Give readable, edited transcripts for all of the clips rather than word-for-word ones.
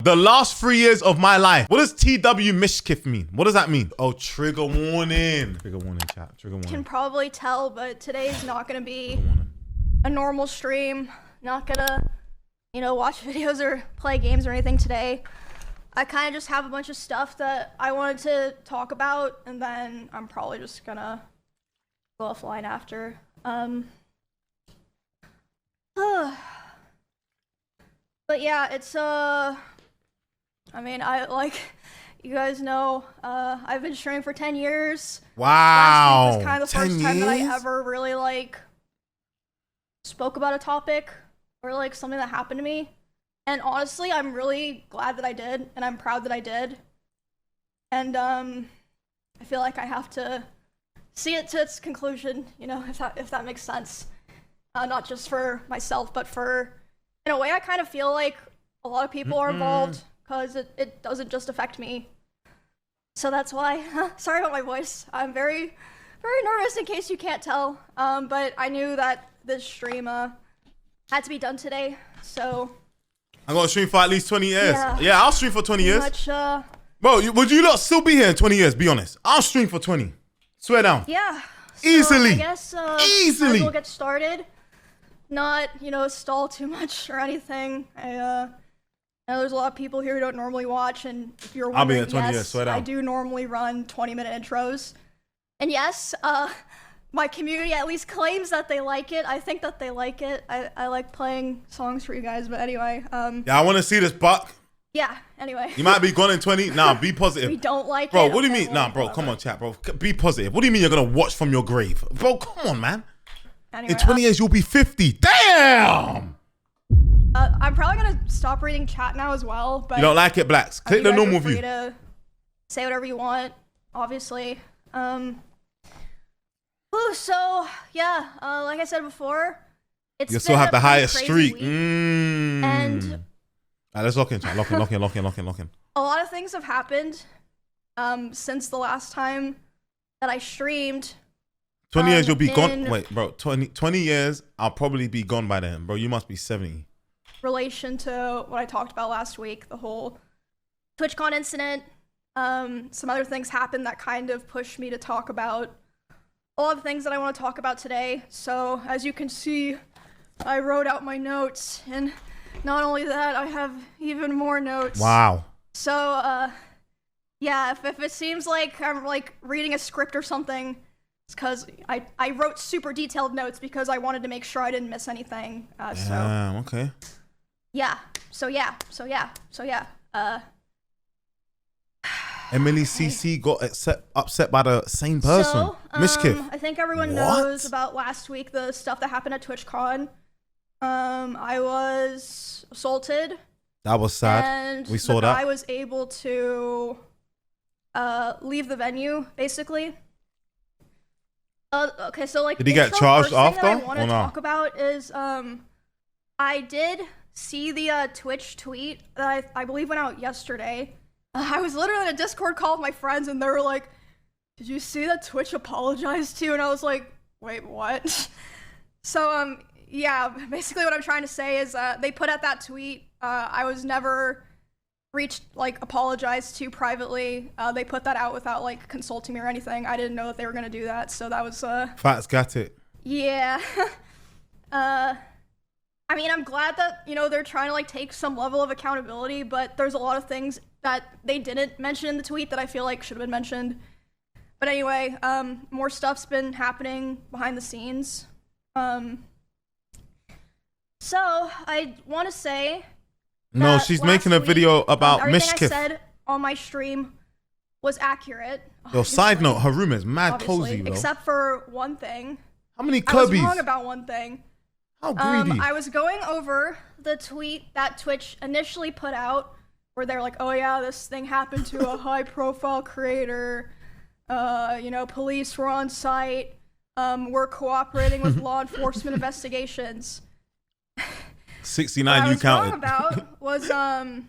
The last 3 years of my life. What does TW Mizkif mean? What does that mean? Oh, trigger warning. Trigger warning, chat. Trigger warning. You can probably tell, but today's not gonna be a normal stream. Not gonna, you know, watch videos or play games or anything today. I kind of just have a bunch of stuff that I wanted to talk about, and then I'm probably just gonna go offline after. But yeah, it's I mean, you guys know, I've been streaming for 10 years. Wow. Last week was kind of the first time years? that I ever really spoke about a topic or something that happened to me. And honestly, I'm really glad that I did, and I'm proud that I did. And I feel like I have to see it to its conclusion, you know, if that makes sense. Not just for myself, but in a way, I kind of feel like a lot of people are involved, because it doesn't just affect me. So that's why, sorry about my voice. I'm very, very nervous in case you can't tell. But I knew that this stream had to be done today, so. I'm gonna stream for at least 20 years. Yeah, I'll stream for 20 years. Much, Bro, would you lot still be here in 20 years? Be honest. I'll stream for 20. Swear down. Yeah. So Easily. I guess, Easily. We'll get started. Not, you know, stall too much or anything. I know there's a lot of people here who don't normally watch, and if you're wondering, I'll be here 20 years, swear down. I do normally run 20-minute intros. And yes, my community at least claims that they like it. I think that they like it. I like playing songs for you guys, but anyway. Yeah, I want to see this buck. Yeah, anyway. You might be gone in 20. Nah, be positive. We don't like bro, it. What do you mean? Nah, bro, come on, chat, bro. Be positive. What do you mean you're going to watch from your grave? Bro, come on, man. Anyway, in 20 years, you'll be 50. Damn! I'm probably going to stop reading chat now as well. But you don't like it, Blacks? Click the normal view. You guys are free to say whatever you want, obviously. So, yeah, like I said before, you still have the highest streak. And right, let's lock in, chat. Lock in. A lot of things have happened since the last time that I streamed. 20 years, you'll be gone. Wait, bro, 20 years, I'll probably be gone by then. Bro, you must be 70. Relation to what I talked about last week, the whole TwitchCon incident. Some other things happened that kind of pushed me to talk about a lot of things that I want to talk about today. So, as you can see, I wrote out my notes, and not only that, I have even more notes. Wow. So, yeah, if it seems like I'm reading a script or something, it's because I wrote super detailed notes because I wanted to make sure I didn't miss anything. Okay. Yeah. So yeah. Emily CC got upset by the same person. So, Mizkif. I think everyone knows about last week, the stuff that happened at TwitchCon. I was assaulted. That was sad. And we saw that. I was able to leave the venue, basically. Okay, so did he get charged after? Thing that I want to talk about is I did see the Twitch tweet that I believe went out yesterday. I was literally in a Discord call with my friends, and they were like, "Did you see that Twitch apologized to you?" And I was like, "Wait, what?" So yeah, basically what I'm trying to say is they put out that tweet. I was never apologized to privately. They put that out without consulting me or anything. I didn't know that they were gonna do that, so that was Facts, got it. Yeah. I mean, I'm glad that, you know, they're trying to take some level of accountability, but there's a lot of things that they didn't mention in the tweet that I feel like should have been mentioned. But anyway, more stuff's been happening behind the scenes. So I want to say no, she's making a video about Mizkif. Everything I said on my stream was accurate. Yo, side note, her room is mad cozy, bro. Except for one thing. How many Kirby's? I was wrong about one thing. How greedy. I was going over the tweet that Twitch initially put out where they're like, oh yeah, this thing happened to a high profile creator. You know, police were on site. We're cooperating with law enforcement investigations. 69 you counted. What I was wrong about was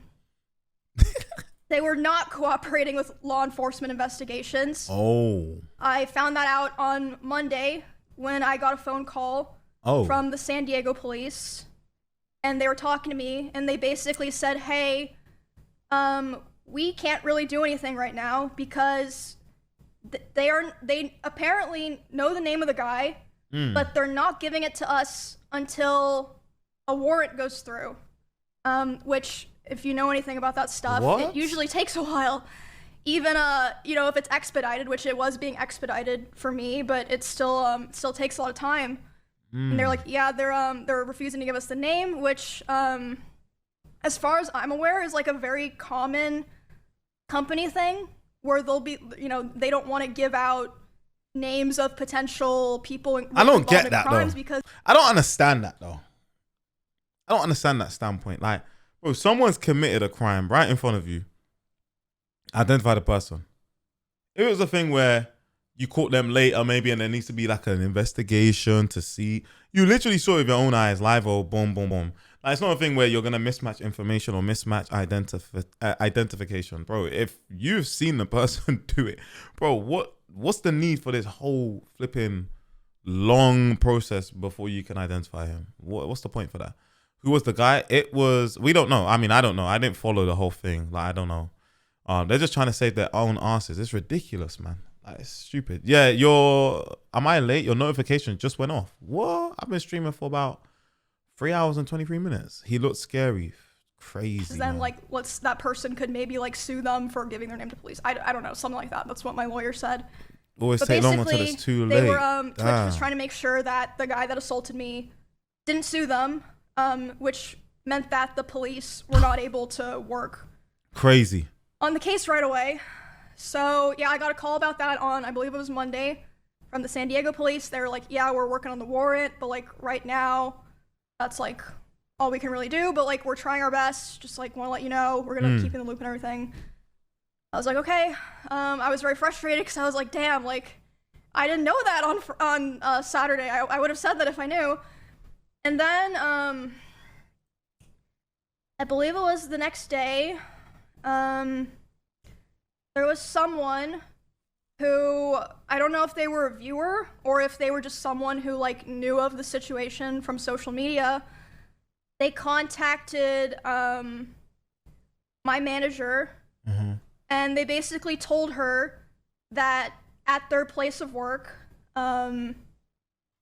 they were not cooperating with law enforcement investigations. Oh. I found that out on Monday when I got a phone call from the San Diego police, and they were talking to me, and they basically said, hey, we can't really do anything right now because they apparently know the name of the guy, but they're not giving it to us until a warrant goes through. Which, if you know anything about that stuff, it usually takes a while. Even you know, if it's expedited, which it was being expedited for me, but it still takes a lot of time. And they're like, yeah, they're refusing to give us the name, which as far as I'm aware is like a very common company thing where they'll be, you know, they don't want to give out names of potential people. I don't get that though. Because I don't understand that though. I don't understand that standpoint. Like, bro, someone's committed a crime right in front of you. Identify the person. If it was a thing where you caught them later maybe and there needs to be like an investigation to see, you literally saw it with your own eyes, live or boom, boom, boom. Like, it's not a thing where you're going to mismatch information or mismatch identification. Bro, if you've seen the person do it, bro, what's the need for this whole flipping long process before you can identify him? What's the point for that? Who was the guy? It was, we don't know. I mean, I don't know. I didn't follow the whole thing. Like, I don't know. They're just trying to save their own asses. It's ridiculous, man. Like, it's stupid. Yeah, am I late? Your notification just went off. What? I've been streaming for about 3 hours and 23 minutes. He looked scary. Crazy. Then, man. like, that person could maybe, like, sue them for giving their name to police. I don't know. Something like that. That's what my lawyer said. Always take long until it's too late. They were, Twitch was trying to make sure that the guy that assaulted me didn't sue them, which meant that the police were not able to work. Crazy. On the case right away. So, yeah, I got a call about that on, I believe it was Monday, from the San Diego police. They were like, yeah, we're working on the warrant, but, like, right now, that's, like, all we can really do. But, like, we're trying our best. Just, like, want to let you know. We're going to keep in the loop and everything. I was like, okay. I was very frustrated because I was like, damn, like, I didn't know that on Saturday. I would have said that if I knew. And then, I believe it was the next day, there was someone who, I don't know if they were a viewer or if they were just someone who, like, knew of the situation from social media. They contacted my manager, and they basically told her that at their place of work,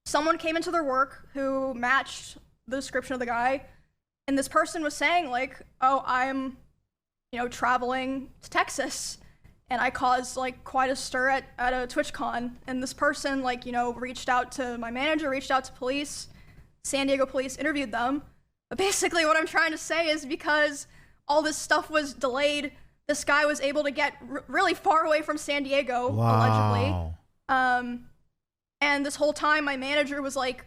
someone came into their work who matched the description of the guy, and this person was saying, like, oh, I'm, you know, traveling to Texas, and I caused, like, quite a stir at a TwitchCon, and this person, like, you know, reached out to my manager, reached out to police, San Diego police interviewed them. But basically what I'm trying to say is because all this stuff was delayed, this guy was able to get really far away from San Diego, allegedly. And this whole time my manager was like,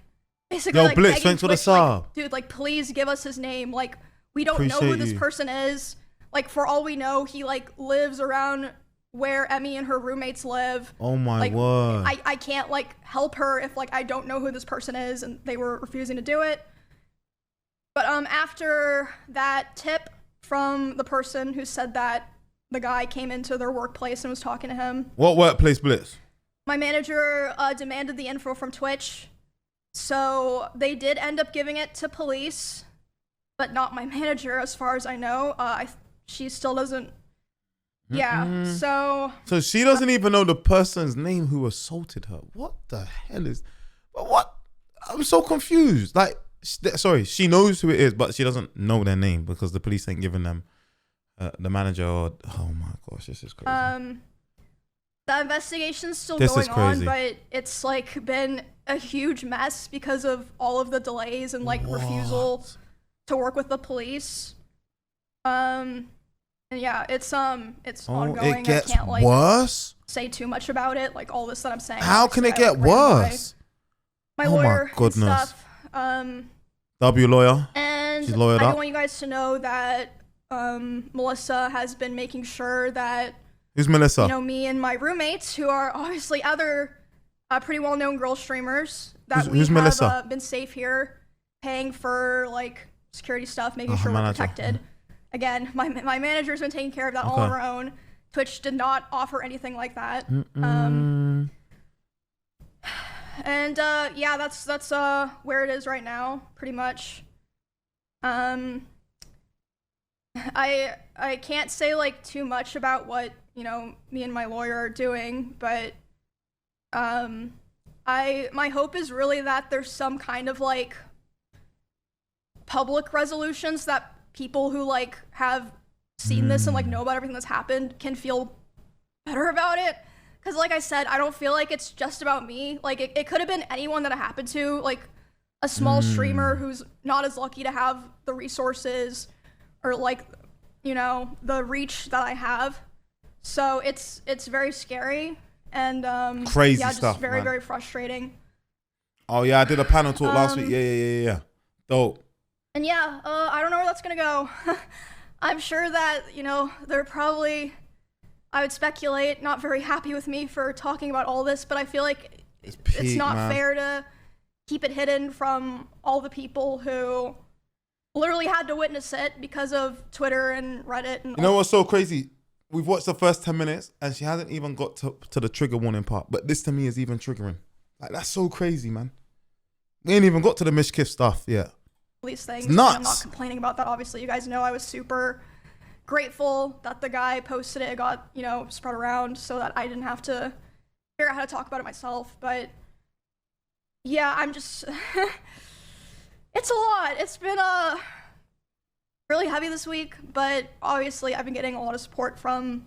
basically, yo, like, Blitz, thanks for the sub. like, dude, like, please give us his name. Like, we don't know who this person is. Like, for all we know, he, like, lives around where Emmy and her roommates live. Oh my like, word. I can't, like, help her if, like, I don't know who this person is, and they were refusing to do it. But after that tip from the person who said that the guy came into their workplace and was talking to him. What workplace, Blitz? My manager demanded the info from Twitch. So they did end up giving it to police, but not my manager, as far as I know. She still doesn't. Yeah, so she doesn't even know the person's name who assaulted her. What the hell is... What? I'm so confused. Like, sorry, she knows who it is, but she doesn't know their name because the police ain't giving them the manager or... Oh my gosh, this is crazy. The investigation's still going on, but it's, like, been a huge mess because of all of the delays and, like, refusal to work with the police. And yeah, it's ongoing. It gets I can't, like, worse? say too much about it, like, all this that I'm saying. How can it get worse? My lawyer my goodness. and stuff. W lawyer. And she's lawyered I up. want you guys to know that Melissa has been making sure that... Who's Melissa? You know, me and my roommates, who are obviously other pretty well-known girl streamers, that we have been safe here, paying for, like, security stuff, making sure we're protected. Again, my manager's been taking care of that all on her own. Twitch did not offer anything like that. And yeah, that's where it is right now, pretty much. I can't say like too much about what, you know, me and my lawyer are doing, but my hope is really that there's some kind of like public resolutions that people who like have seen this and like know about everything that's happened can feel better about it. Because like I said, I don't feel like it's just about me. Like it could have been anyone that it happened to, like a small streamer who's not as lucky to have the resources or like, you know, the reach that I have. So it's very scary and crazy yeah, stuff, just very, man. very frustrating. Oh yeah, I did a panel talk last week. Yeah. Dope. And yeah, I don't know where that's gonna go. I'm sure that, you know, they're probably, I would speculate, not very happy with me for talking about all this, but I feel like it's not fair to keep it hidden from all the people who literally had to witness it because of Twitter and Reddit. And you know what's so crazy? We've watched the first 10 minutes and she hasn't even got to the trigger warning part. But this to me is even triggering. Like, that's so crazy, man. We ain't even got to the Mizkif stuff yet. These things. Nuts. I'm not complaining about that. Obviously, you guys know I was super grateful that the guy posted it, got, you know, spread around so that I didn't have to figure out how to talk about it myself. But yeah, I'm just, it's a lot. It's been really heavy this week, but obviously I've been getting a lot of support from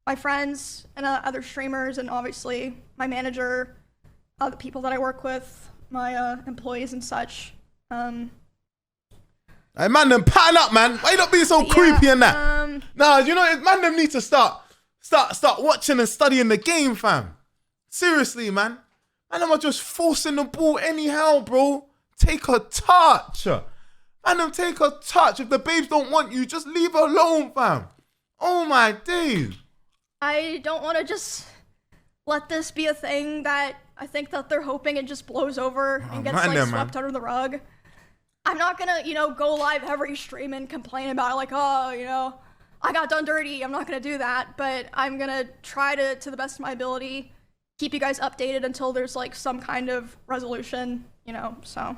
my friends and other streamers, and obviously my manager, the people that I work with, my employees and such. Hey, man, them pattern up, man. Why you not being so creepy and that? Nah, you know, man, them need to start watching and studying the game, fam. Seriously, man. Man, them are just forcing the ball anyhow, bro. Take a touch. Man, them take a touch. If the babes don't want you, just leave her alone, fam. Oh, my days. I don't want to just let this be a thing that I think that they're hoping it just blows over and gets swept under the rug. I'm not gonna, you know, go live every stream and complain about it like, oh, you know, I got done dirty. I'm not gonna do that, but I'm gonna try to the best of my ability, keep you guys updated until there's like some kind of resolution, you know, so.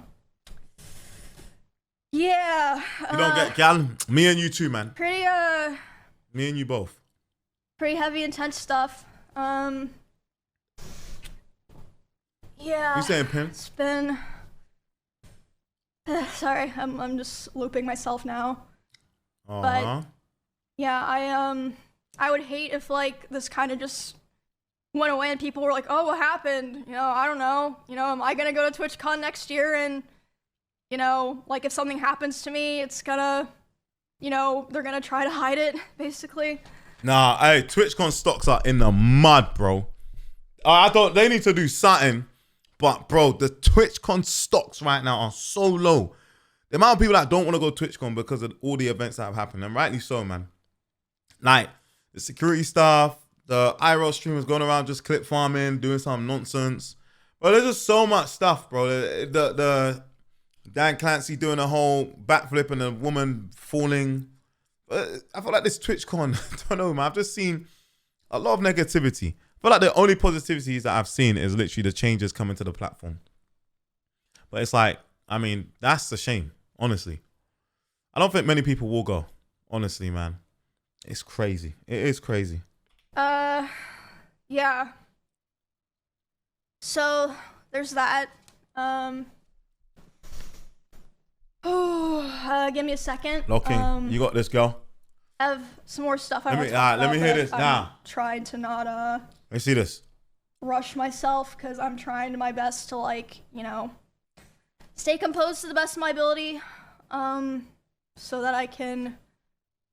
Yeah. You don't get, gal, me and you too, man. Pretty, me and you both. Pretty heavy, intense stuff. Yeah. You saying, Pim? It's been... sorry, I'm just looping myself now. But yeah, I would hate if like this kind of just went away and people were like, oh, what happened? You know, I don't know. You know, am I gonna go to TwitchCon next year? And you know, like if something happens to me, it's gonna, you know, they're gonna try to hide it, basically. Nah, hey, TwitchCon stocks are in the mud, bro. They need to do something. But bro, the TwitchCon stocks right now are so low. The amount of people that don't want to go TwitchCon because of all the events that have happened, and rightly so, man. Like the security staff, the IRL streamers going around just clip farming, doing some nonsense. But there's just so much stuff, bro. The Dan Clancy doing a whole backflip and a woman falling. I feel like this TwitchCon, I don't know, man. I've just seen a lot of negativity. I feel like the only positivities that I've seen is literally the changes coming to the platform. But it's like, I mean, that's a shame, honestly. I don't think many people will go, honestly, man. It's crazy. It is crazy. Yeah. So, there's that. Give me a second. Locking, you got this, girl. I have some more stuff I want to talk about. Let me hear this now. I'm trying to not, Let me see this. rush myself because I'm trying my best to, like, you know, stay composed to the best of my ability, so that I can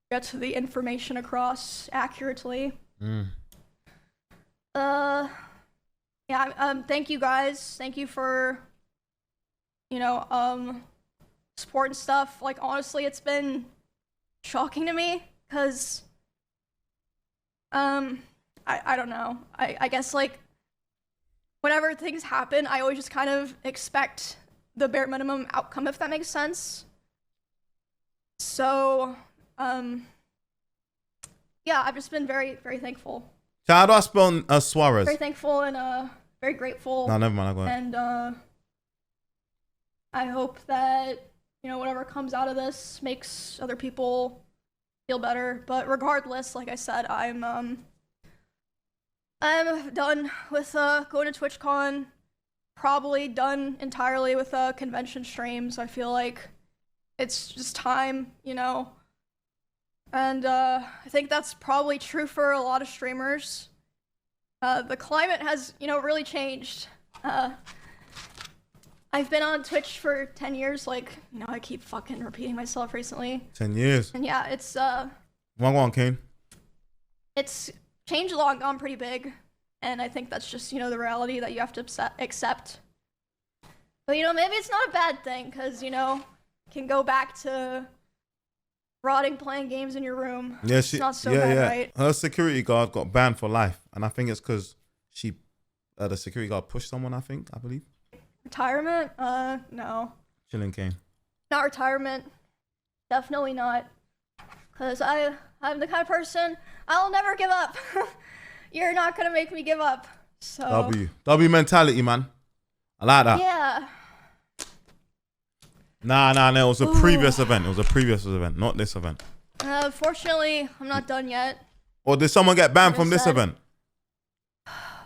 get to the information across accurately. Yeah, thank you guys. Thank you for, you know, support and stuff. Like, honestly, it's been shocking to me because, I don't know. I guess, like, whenever things happen, I always just kind of expect the bare minimum outcome, if that makes sense. So, yeah, I've just been very, very thankful. How do I spell Suarez? Very thankful and very grateful. No, never mind. I got it. And I hope that, you know, whatever comes out of this makes other people feel better. But regardless, like I said, I'm done with going to TwitchCon. Probably done entirely with convention streams. I feel like it's just time, you know. And I think that's probably true for a lot of streamers. The climate has, you know, really changed. I've been on Twitch for 10 years, like, you know, I keep fucking repeating myself recently. 10 years. And yeah, it's One on, Kane. it's changed a lot, gone pretty big. And I think that's just, you know, the reality that you have to accept. But, you know, maybe it's not a bad thing, because, you know, can go back to rotting playing games in your room. Yeah, it's not so bad, right? Her security guard got banned for life. And I think it's because the security guard pushed someone, I believe. Retirement? No. Chilling, Kane. Not retirement. Definitely not. Because I'm the kind of person, I'll never give up. You're not going to make me give up. So. W mentality, man. I like that. Yeah. Nah, it was a previous event. It was a previous event, not this event. Unfortunately, I'm not done yet. Or did someone get banned from this event?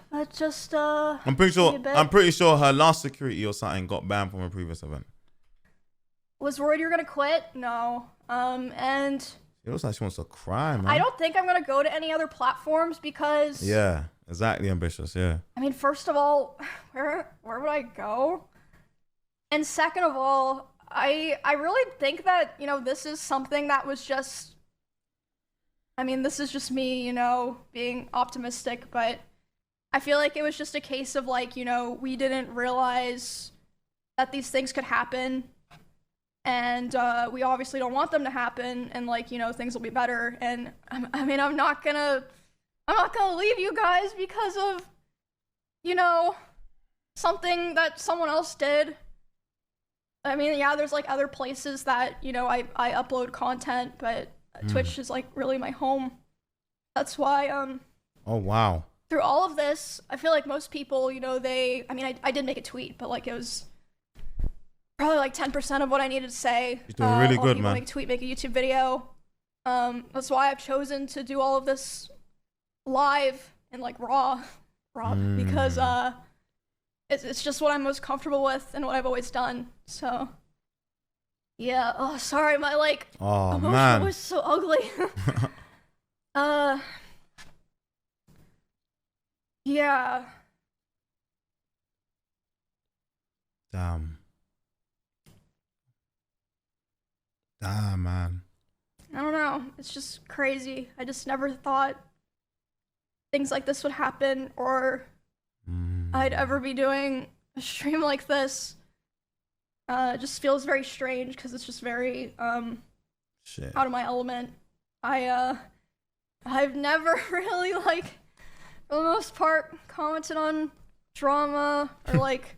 That's just, I'm pretty sure her last security or something got banned from a previous event. Was worried you're gonna quit? No. And It looks like she wants to cry, man. I don't think I'm gonna go to any other platforms because Yeah, exactly, ambitious, yeah. I mean, first of all, where would I go? And second of all, I really think that, you know, this is something that was just, I mean, this is just me, you know, being optimistic, but I feel like it was just a case of, like, you know, we didn't realize that these things could happen, and we obviously don't want them to happen, and, like, you know, things will be better. And I mean, I'm not gonna leave you guys because of, you know, something that someone else did. I mean, yeah, there's like other places that, you know, I upload content, but Twitch is like really my home. That's why Oh wow. through all of this, I feel like most people, you know, I mean, I did make a tweet, but like it was probably like 10% of what I needed to say. You're doing really good, man. Make a tweet, make a YouTube video. That's why I've chosen to do all of this live and like raw, because it's just what I'm most comfortable with and what I've always done. So yeah. Oh, sorry, my like emotion man. was so ugly. Yeah. Damn, man. I don't know. It's just crazy. I just never thought things like this would happen, or I'd ever be doing a stream like this. It just feels very strange because it's just very Shit. out of my element. I've never really, like, for the most part, commented on drama or like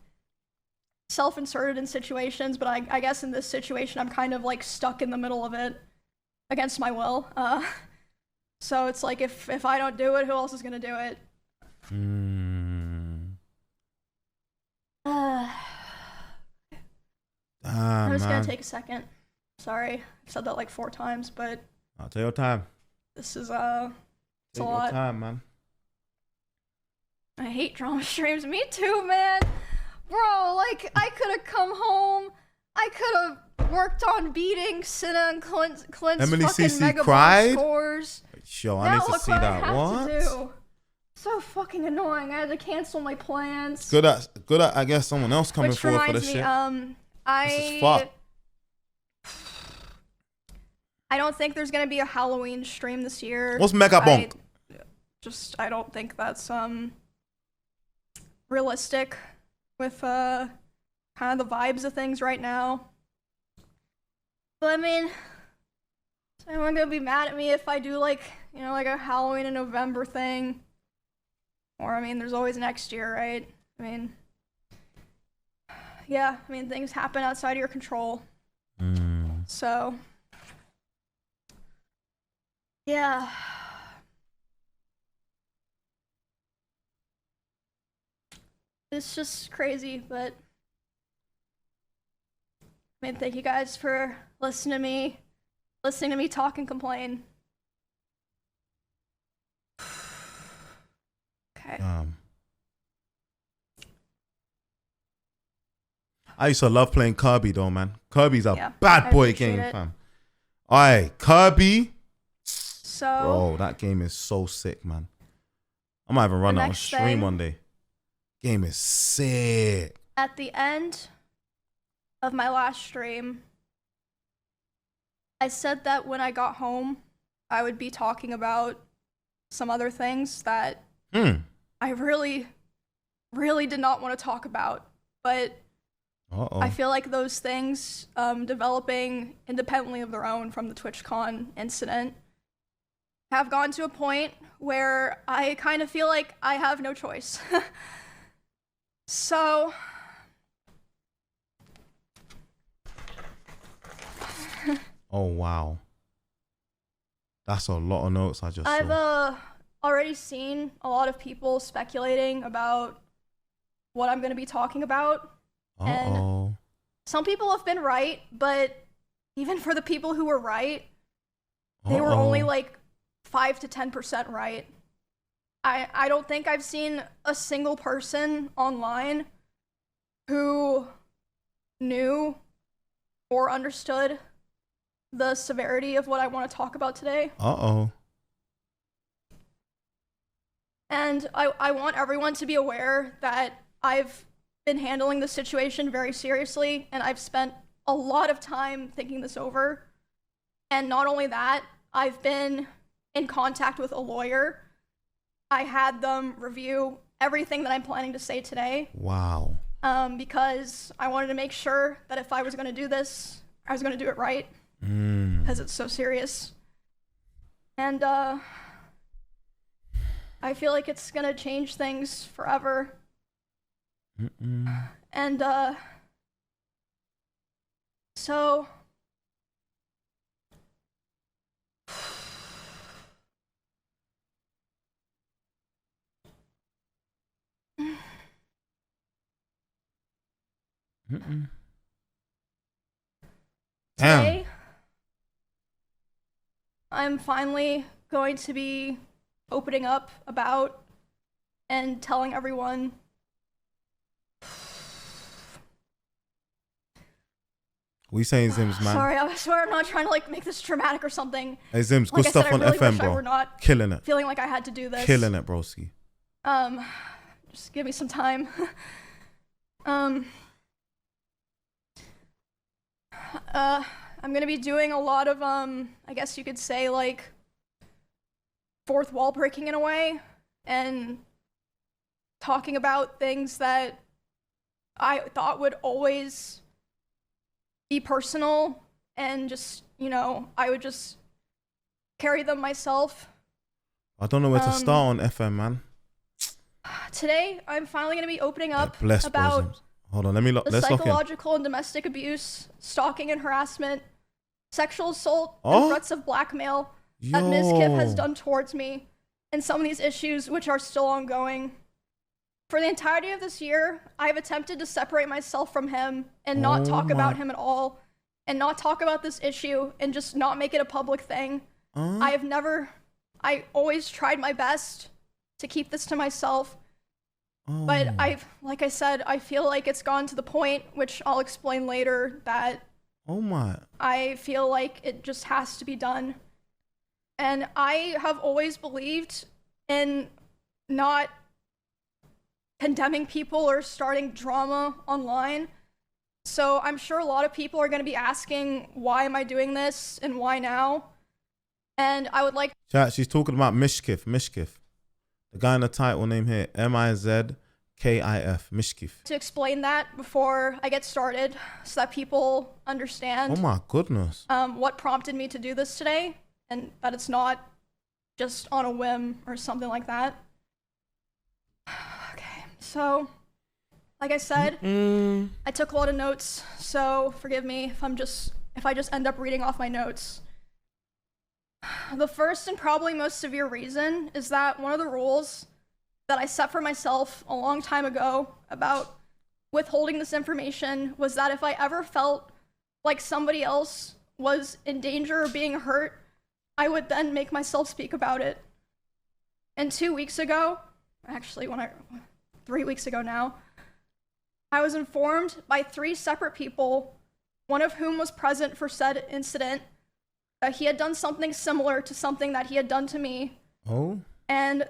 self-inserted in situations, but I guess in this situation I'm kind of like stuck in the middle of it against my will. So it's like if I don't do it, who else is gonna do it? I'm just gonna take a second. Sorry, I've said that like 4 times, but I'll take your time. this is it's a Take lot. your time, man. I hate drama streams. Me too, man. Bro, like, I could have come home. I could have worked on beating Cinna and Clint's Emily fucking CC Mega cried? scores. Yo, I need to look see what I that. have What? to do. So fucking annoying. I had to cancel my plans. Good at I guess someone else coming Which forward for reminds this me, shit. This is I fuck. don't think there's gonna be a Halloween stream this year. What's Mega Bonk? I don't think that's realistic with kind of the vibes of things right now. But I mean, is anyone gonna be mad at me if I do, like, you know, like a Halloween in November thing? Or I mean, there's always next year, right? I mean, yeah, I mean, things happen outside of your control. So yeah. It's just crazy, but I mean, thank you guys for listening to me talk and complain. Okay. I used to love playing Kirby though, man. Kirby's a Yeah, bad I boy appreciate game, it. fam. Aye, Kirby. So, Bro, that game is so sick, man. I might even run that on next stream thing- one day. Game is sick. at the end of my last stream, I said that when I got home, I would be talking about some other things that I really, really did not want to talk about. But I feel like those things, developing independently of their own from the TwitchCon incident, have gone to a point where I kind of feel like I have no choice. So, Oh wow. That's a lot of notes I just I've saw. already seen a lot of people speculating about what I'm going to be talking about. Uh-oh. Some people have been right, but even for the people who were right, they were only like 5 to 10% right. I don't think I've seen a single person online who knew or understood the severity of what I want to talk about today. Uh-oh. And I want everyone to be aware that I've been handling the situation very seriously, and I've spent a lot of time thinking this over. And not only that, I've been in contact with a lawyer. I had them review everything that I'm planning to say today. Wow. Because I wanted to make sure that if I was going to do this, I was going to do it right. Because it's so serious. And I feel like it's going to change things forever. And so today, I'm finally going to be opening up about and telling everyone What you saying, Zims, man? Sorry, I swear I'm not trying to like make this dramatic or something. Hey, Zims, Like good I said, stuff on I really FM, wish I bro. were not Killing it. feeling like I had to do this. Killing it, broski. Just give me some time. I'm gonna be doing a lot of I guess you could say like fourth wall breaking in a way, and talking about things that I thought would always be personal, and just, you know, I would just carry them myself. I don't know where to start on FM, man. Today, I'm finally going to be opening up Bless, about bro, Zims. Hold on, let me the let's lock in. psychological and domestic abuse, stalking and harassment, sexual assault, and threats of blackmail that Mizkif has done towards me, and some of these issues which are still ongoing. For the entirety of this year, I have attempted to separate myself from him and not talk about him at all, and not talk about this issue, and just not make it a public thing. I always tried my best to keep this to myself, but like I said, I feel like it's gone to the point, which I'll explain later, that I feel like it just has to be done. And I have always believed in not condemning people or starting drama online. So I'm sure a lot of people are going to be asking, why am I doing this and why now? And I would like... Chat, she's talking about Mizkif. The guy in the title name here, Mizkif, Mizkif. to explain that before I get started, so that people understand. Oh my goodness. What prompted me to do this today, and that it's not just on a whim or something like that. Okay, so like I said, I took a lot of notes, so forgive me if I just end up reading off my notes. The first and probably most severe reason is that one of the rules that I set for myself a long time ago about withholding this information was that if I ever felt like somebody else was in danger or being hurt, I would then make myself speak about it. And 2 weeks ago, actually 3 weeks ago now, I was informed by 3 separate people, one of whom was present for said incident, that he had done something similar to something that he had done to me. Oh. And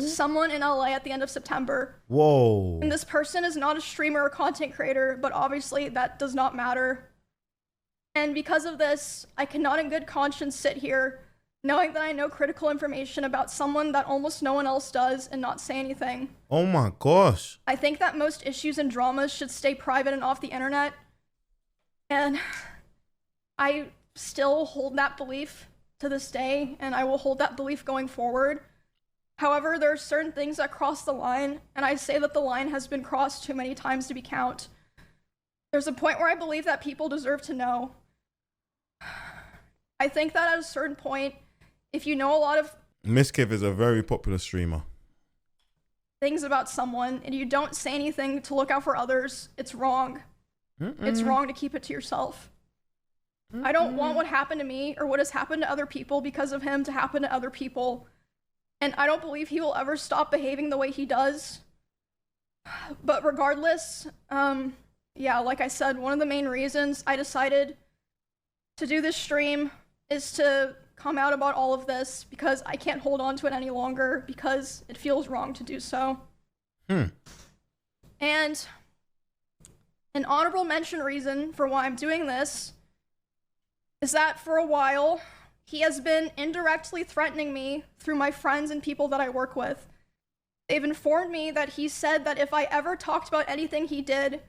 someone in LA at the end of September. Whoa. And this person is not a streamer or content creator, but obviously that does not matter. And because of this, I cannot in good conscience sit here knowing that I know critical information about someone that almost no one else does and not say anything. Oh my gosh. I think that most issues and dramas should stay private and off the internet. And I still hold that belief to this day, and I will hold that belief going forward. However, there are certain things that cross the line, and I say that the line has been crossed too many times to be count. There's a point where I believe that people deserve to know. I think that at a certain point, if you know a lot of Mizkif is a very popular streamer. things about someone and you don't say anything to look out for others, it's wrong. It's wrong to keep it to yourself. I don't want what happened to me or what has happened to other people because of him to happen to other people. And I don't believe he will ever stop behaving the way he does. But regardless, yeah, like I said, one of the main reasons I decided to do this stream is to come out about all of this because I can't hold on to it any longer because it feels wrong to do so. And an honorable mention reason for why I'm doing this is that for a while, he has been indirectly threatening me through my friends and people that I work with. They've informed me that he said that if I ever talked about anything he did,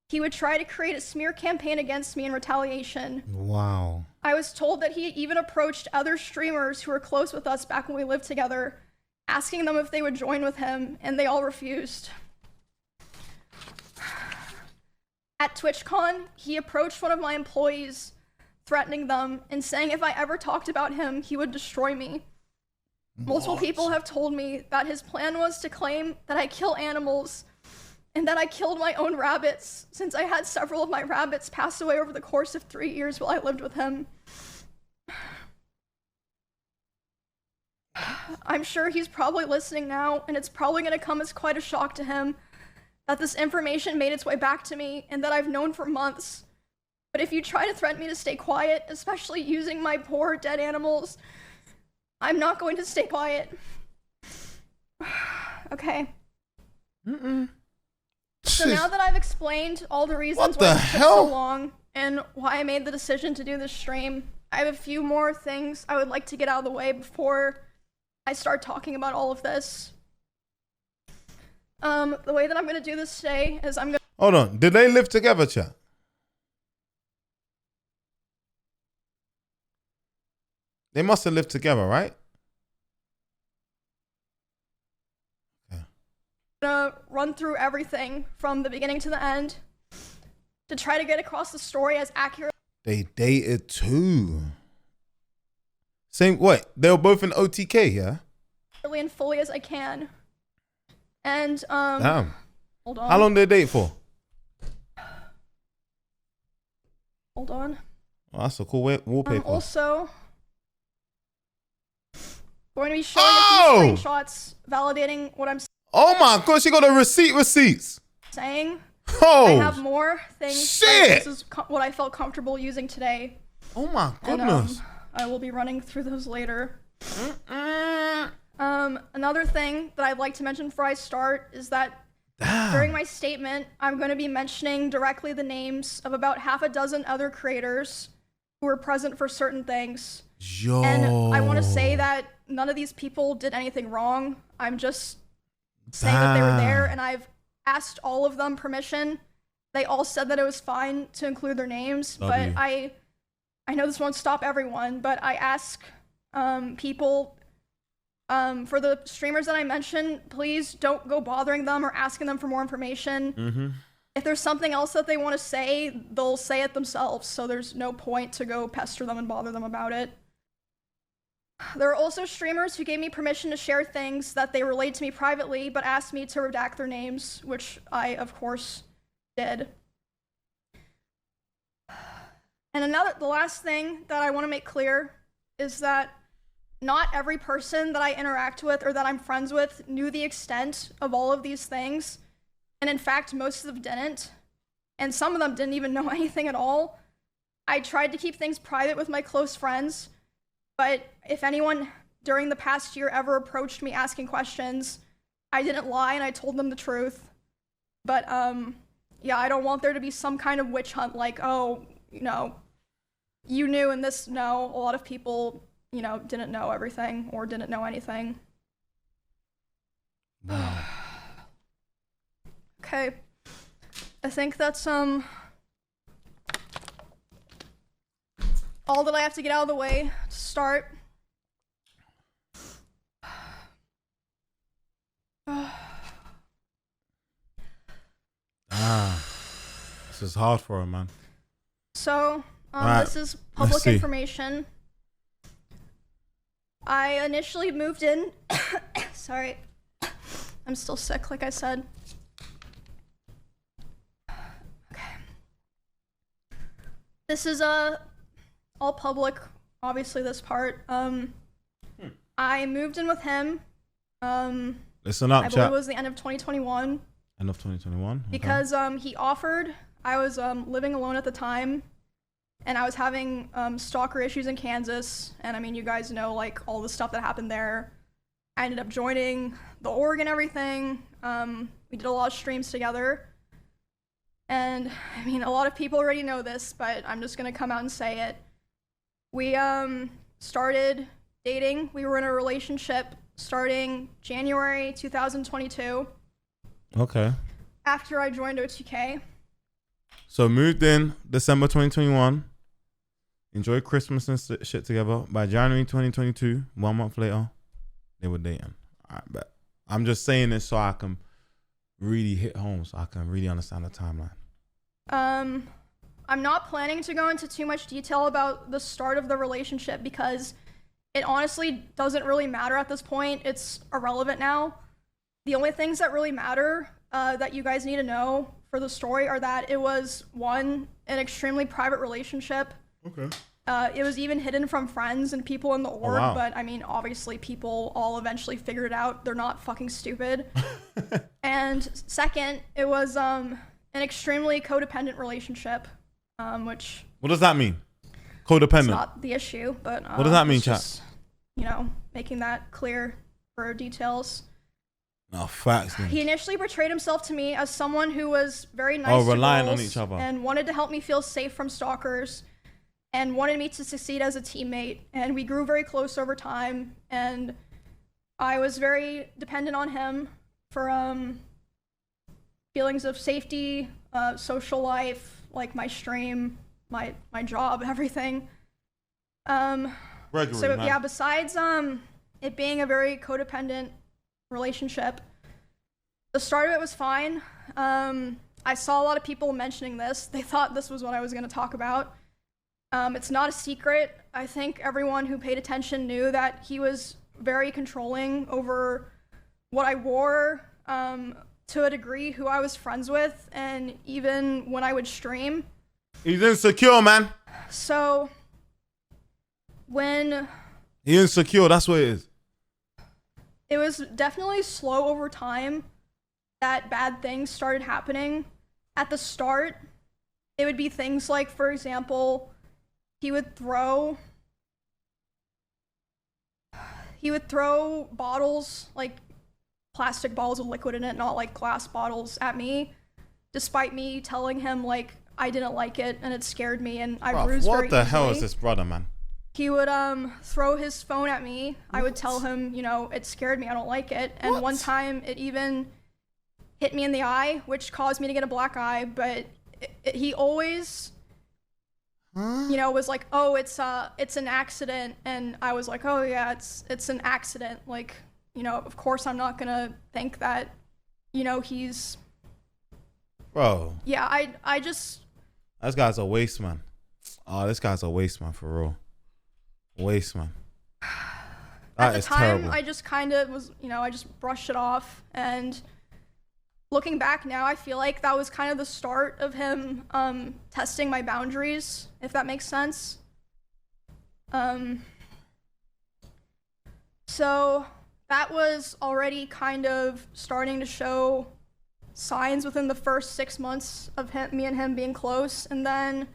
he would try to create a smear campaign against me in retaliation. Wow. I was told that he even approached other streamers who were close with us back when we lived together, asking them if they would join with him, and they all refused. At TwitchCon, he approached one of my employees, threatening them and saying if I ever talked about him, he would destroy me. Multiple people have told me that his plan was to claim that I kill animals and that I killed my own rabbits, since I had several of my rabbits pass away over the course of 3 years while I lived with him. I'm sure he's probably listening now, and it's probably going to come as quite a shock to him that this information made its way back to me and that I've known for months. But if you try to threaten me to stay quiet, especially using my poor dead animals, I'm not going to stay quiet. Okay. So now that I've explained all the reasons why it took so long and why I made the decision to do this stream, I have a few more things I would like to get out of the way before I start talking about all of this. The way that I'm going to do this today is I'm going to... Hold on. Did they live together, chat? They must have lived together, right? Gonna run through everything from the beginning to the end to try to get across the story as accurate. They dated too. Same, what? They were both in OTK, yeah? And fully as I can. And, Damn. Hold on. How long did they date for? Hold on. Oh, that's a cool wallpaper. Also, going to be showing a few screenshots validating what I'm Oh my gosh, you got a receipts. saying. Oh, I have more things. shit. This is what I felt comfortable using today. Oh my And, goodness. I will be running through those later. Another thing that I'd like to mention before I start is that during my statement, I'm going to be mentioning directly the names of about half a dozen other creators who were present for certain things. Yo. And I want to say that none of these people did anything wrong. I'm just saying that they were there, and I've asked all of them permission. They all said that it was fine to include their names, but I know this won't stop everyone, but I ask people, for the streamers that I mentioned, please don't go bothering them or asking them for more information. If there's something else that they want to say, they'll say it themselves, so there's no point to go pester them and bother them about it. There are also streamers who gave me permission to share things that they relayed to me privately, but asked me to redact their names, which I, of course, did. And the last thing that I want to make clear is that not every person that I interact with or that I'm friends with knew the extent of all of these things. And in fact, most of them didn't. And some of them didn't even know anything at all. I tried to keep things private with my close friends, but if anyone during the past year ever approached me asking questions, I didn't lie and I told them the truth. But yeah, I don't want there to be some kind of witch hunt like, oh, you knew and this. No, a lot of people, didn't know everything or didn't know anything. Wow. Okay. I think that's all that I have to get out of the way to start. This is hard for her, man. So, right, this is public information. I initially moved in. Sorry. I'm still sick, like I said. Okay. This is all public, obviously this part. I moved in with him. Listen up, I chat. believe it was the end of 2021. End of 2021? Okay. Because he offered, I was living alone at the time, and I was having stalker issues in Kansas, and I mean, you guys know like all the stuff that happened there. I ended up joining the org and everything. We did a lot of streams together. And I mean, a lot of people already know this, but I'm just gonna come out and say it. We started dating. We were in a relationship starting January 2022. Okay. After I joined OTK. So moved in December 2021. Enjoyed Christmas and shit together. By January 2022, 1 month later, they were dating. All right, bet. I'm just saying this so I can really hit home, so I can really understand the timeline. I'm not planning to go into too much detail about the start of the relationship because it honestly doesn't really matter at this point. It's irrelevant now. The only things that really matter that you guys need to know for the story are that it was, one, an extremely private relationship. Okay. It was even hidden from friends and people in the org, wow. But I mean, obviously people all eventually figured it out. They're not fucking stupid. And second, it was an extremely codependent relationship, which... What does that mean? Codependent? It's not the issue, but... what does that mean, chat? Just, making that clear for details. No, facts. Then. He initially portrayed himself to me as someone who was very nice to relying girls on each other. and wanted to help me feel safe from stalkers and wanted me to succeed as a teammate. And we grew very close over time, and I was very dependent on him for feelings of safety, social life, like my stream, my job, everything. Gregory, so man. yeah, besides it being a very codependent relationship, the start of it was fine. I saw a lot of people mentioning this. They thought this was what I was going to talk about. It's not a secret. I think everyone who paid attention knew that he was very controlling over what I wore, to a degree, who I was friends with, and even when I would stream. He's insecure, man. So when... He's insecure, that's what it is. It was definitely slow over time that bad things started happening. At the start, it would be things like, for example, he would throw bottles, like plastic bottles with liquid in it, not like glass bottles, at me, despite me telling him like I didn't like it and it scared me and I bruised very easily. What the hell is this brother, man? He would throw his phone at me. What? I would tell him, it scared me, I don't like it. And one time it even hit me in the eye, which caused me to get a black eye, but he always was like, oh, it's an accident. And I was like, oh yeah, it's an accident. Like, of course I'm not gonna think that, he's... Bro. Yeah, I just... This guy's a waste, man. Oh, this guy's a waste, man, for real. Waste, man. At the time, I just kind of was, I just brushed it off. And looking back now, I feel like that was kind of the start of him testing my boundaries, if that makes sense. So that was already kind of starting to show signs within the first 6 months of me and him being close. And then,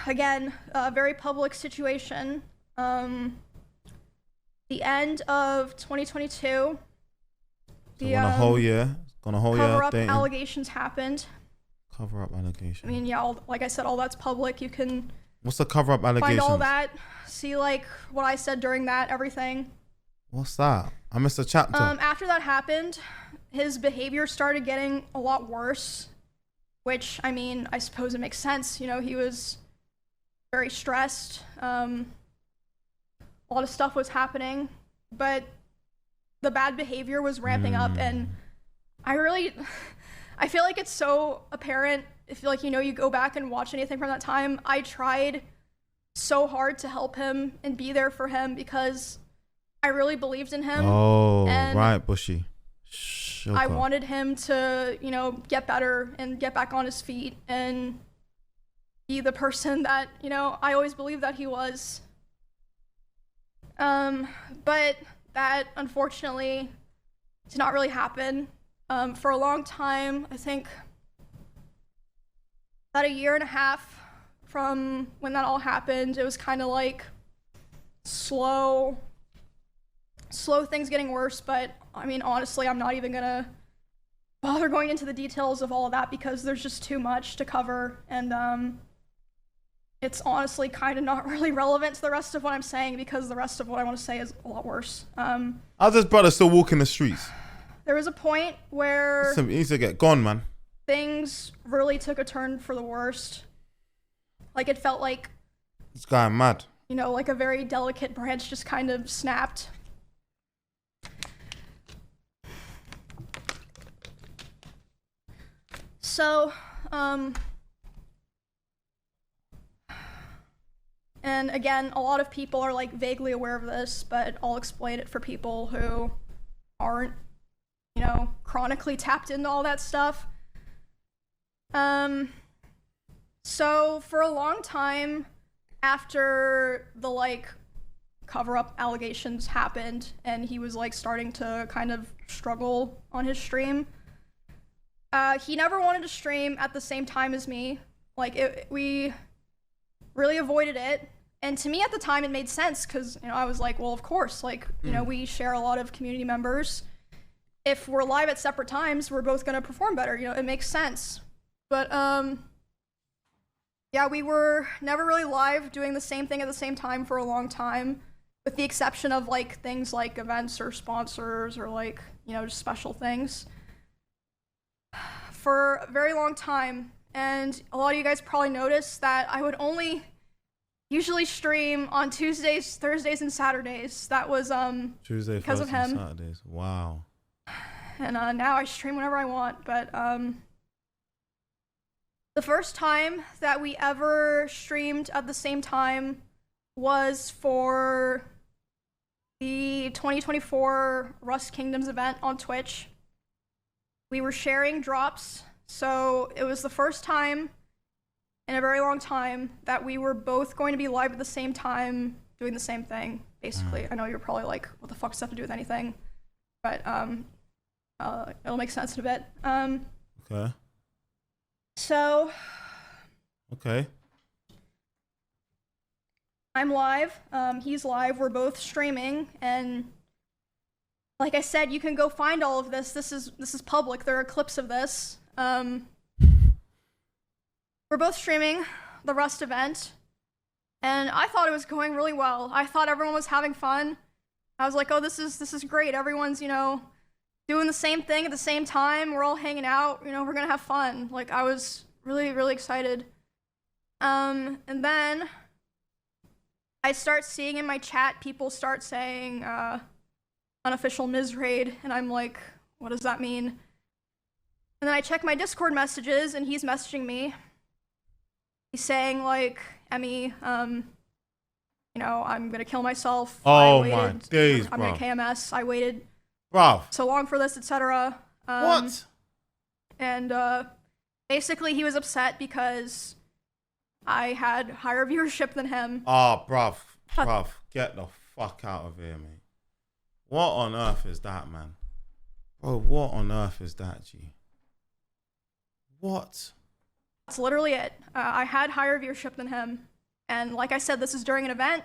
again, a very public situation. The end of 2022, So gone a whole year. cover-up dating. allegations happened. Cover-up allegations. I mean, yeah, like I said, all that's public. You can What's the cover-up allegations? find all that, see like what I said during that, everything. What's that? I missed a chapter. After that happened, his behavior started getting a lot worse, which, I mean, I suppose it makes sense. You know, he was very stressed. A lot of stuff was happening, but the bad behavior was ramping up, and I feel like it's so apparent if, like, you know, you go back and watch anything from that time. I tried so hard to help him and be there for him because I really believed in him. Oh, and right, Bushy. I wanted him to, you know, get better and get back on his feet and be the person that, you know, I always believed that he was. But that unfortunately did not really happen. For a long time, I think about a year and a half from when that all happened, it was kind of like slow things getting worse. But I mean, honestly, I'm not even gonna bother going into the details of all of that because there's just too much to cover, and it's honestly kind of not really relevant to the rest of what I'm saying because the rest of what I want to say is a lot worse. How's this brother still walking the streets? There was a point where He needs to get gone, man. things really took a turn for the worst. Like, it felt like, This guy mad. you know, like a very delicate branch just kind of snapped. So, and again, a lot of people are like vaguely aware of this, but I'll explain it for people who aren't, you know, chronically tapped into all that stuff. So for a long time after the like cover-up allegations happened and he was like starting to kind of struggle on his stream, he never wanted to stream at the same time as me. Like, we really avoided it. And to me at the time, it made sense because, you know, I was like, well, of course, like, you know, we share a lot of community members. If we're live at separate times, we're both going to perform better. You know, it makes sense. But, yeah, we were never really live doing the same thing at the same time for a long time, with the exception of, like, things like events or sponsors or, like, you know, just special things. For a very long time. And a lot of you guys probably noticed that I would only usually stream on Tuesdays, Thursdays, and Saturdays. That was Tuesday, because of him. Saturdays. Wow. And now I stream whenever I want. But the first time that we ever streamed at the same time was for the 2024 Rust Kingdoms event on Twitch. We were sharing drops, so it was the first time in a very long time that we were both going to be live at the same time doing the same thing, basically. I know you're probably like, what the fuck does that have to do with anything? But it'll make sense in a bit. Okay. So Okay. I'm live, he's live, we're both streaming, and like I said, you can go find all of this. This is public. There are clips of this. We're both streaming the Rust event, and I thought it was going really well. I thought everyone was having fun. I was like, oh, this is great. Everyone's, you know, doing the same thing at the same time. We're all hanging out. You know, we're gonna have fun. Like, I was really, really excited. And then I start seeing in my chat people start saying, unofficial Miz raid, and I'm like, what does that mean? And then I check my Discord messages, and he's messaging me. He's saying, like, Emmy, you know, I'm gonna kill myself. Oh my days, I'm bro. gonna KMS. I waited Bro. so long for this, etc. What? And basically he was upset because I had higher viewership than him. Oh, bruv. Bruv. Get the fuck out of here, mate. What on earth is that, man? Bro, what on earth is that, G? What? That's literally it. I had higher viewership than him. And like I said, this is during an event.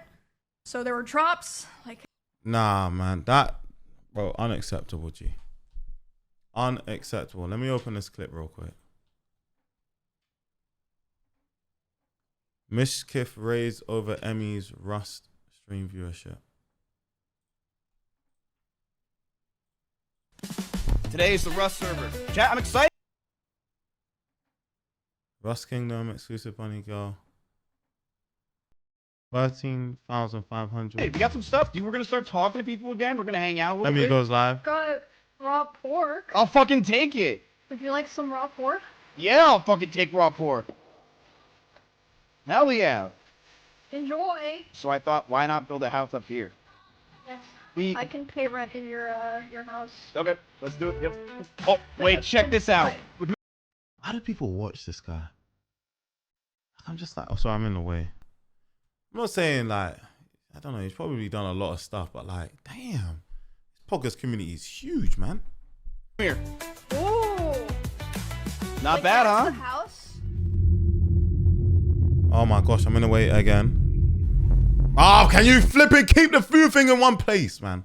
So there were drops. Like, nah, man. That, bro, unacceptable, G. Unacceptable. Let me open this clip real quick. Mizkif raised over Emmy's Rust stream viewership. Today is the Rust server. Chat, I'm excited. Rust Kingdom exclusive bunny girl. 13,500. Hey, we got some stuff, dude. We're gonna start talking to people again. We're gonna hang out a little Emmy bit. goes live. got raw pork. I'll fucking take it. Would you like some raw pork? Yeah, I'll fucking take raw pork. Hell yeah. Enjoy. So I thought, why not build a house up here? Yes. I can pay rent in your house. Okay, let's do it. Yep. Oh, wait, check this out. How do people watch this guy? I'm just like, oh, sorry, I'm in the way. I'm not saying like, I don't know, he's probably done a lot of stuff, but like, damn, this podcast community is huge, man. Come here. Ooh. Not Like, bad, that's huh? the house? Oh my gosh, I'm in the way again. Oh, can you flip it? Keep the food thing in one place, man.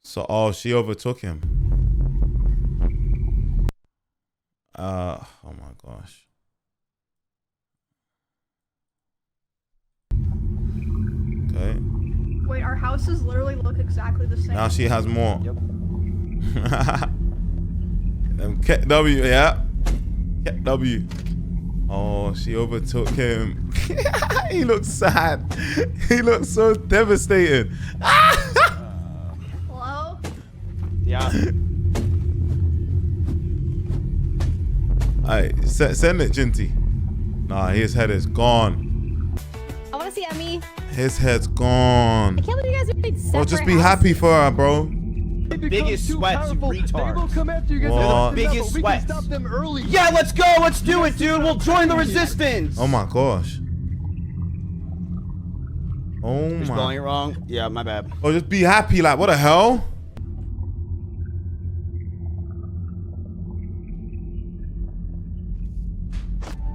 So, oh, she overtook him. Oh my gosh. Okay. Wait, our houses literally look exactly the same. Now she has more. Yep. KW, yeah. KW. Oh, she overtook him. He looks sad. He looks so devastated. Hello? Yeah. Alright, send it, Jinty. Nah, his head is gone. I want to see Emmy. His head's gone. I can't believe you guys are made separate. Bro, just be happy for her, bro. Biggest sweats, you retard. What? Biggest sweats. Yeah, let's go. Let's do it, dude. We'll join the resistance. Oh my gosh. Oh You're my. spelling it wrong. Yeah, my bad. Oh, just be happy. Like, what the hell?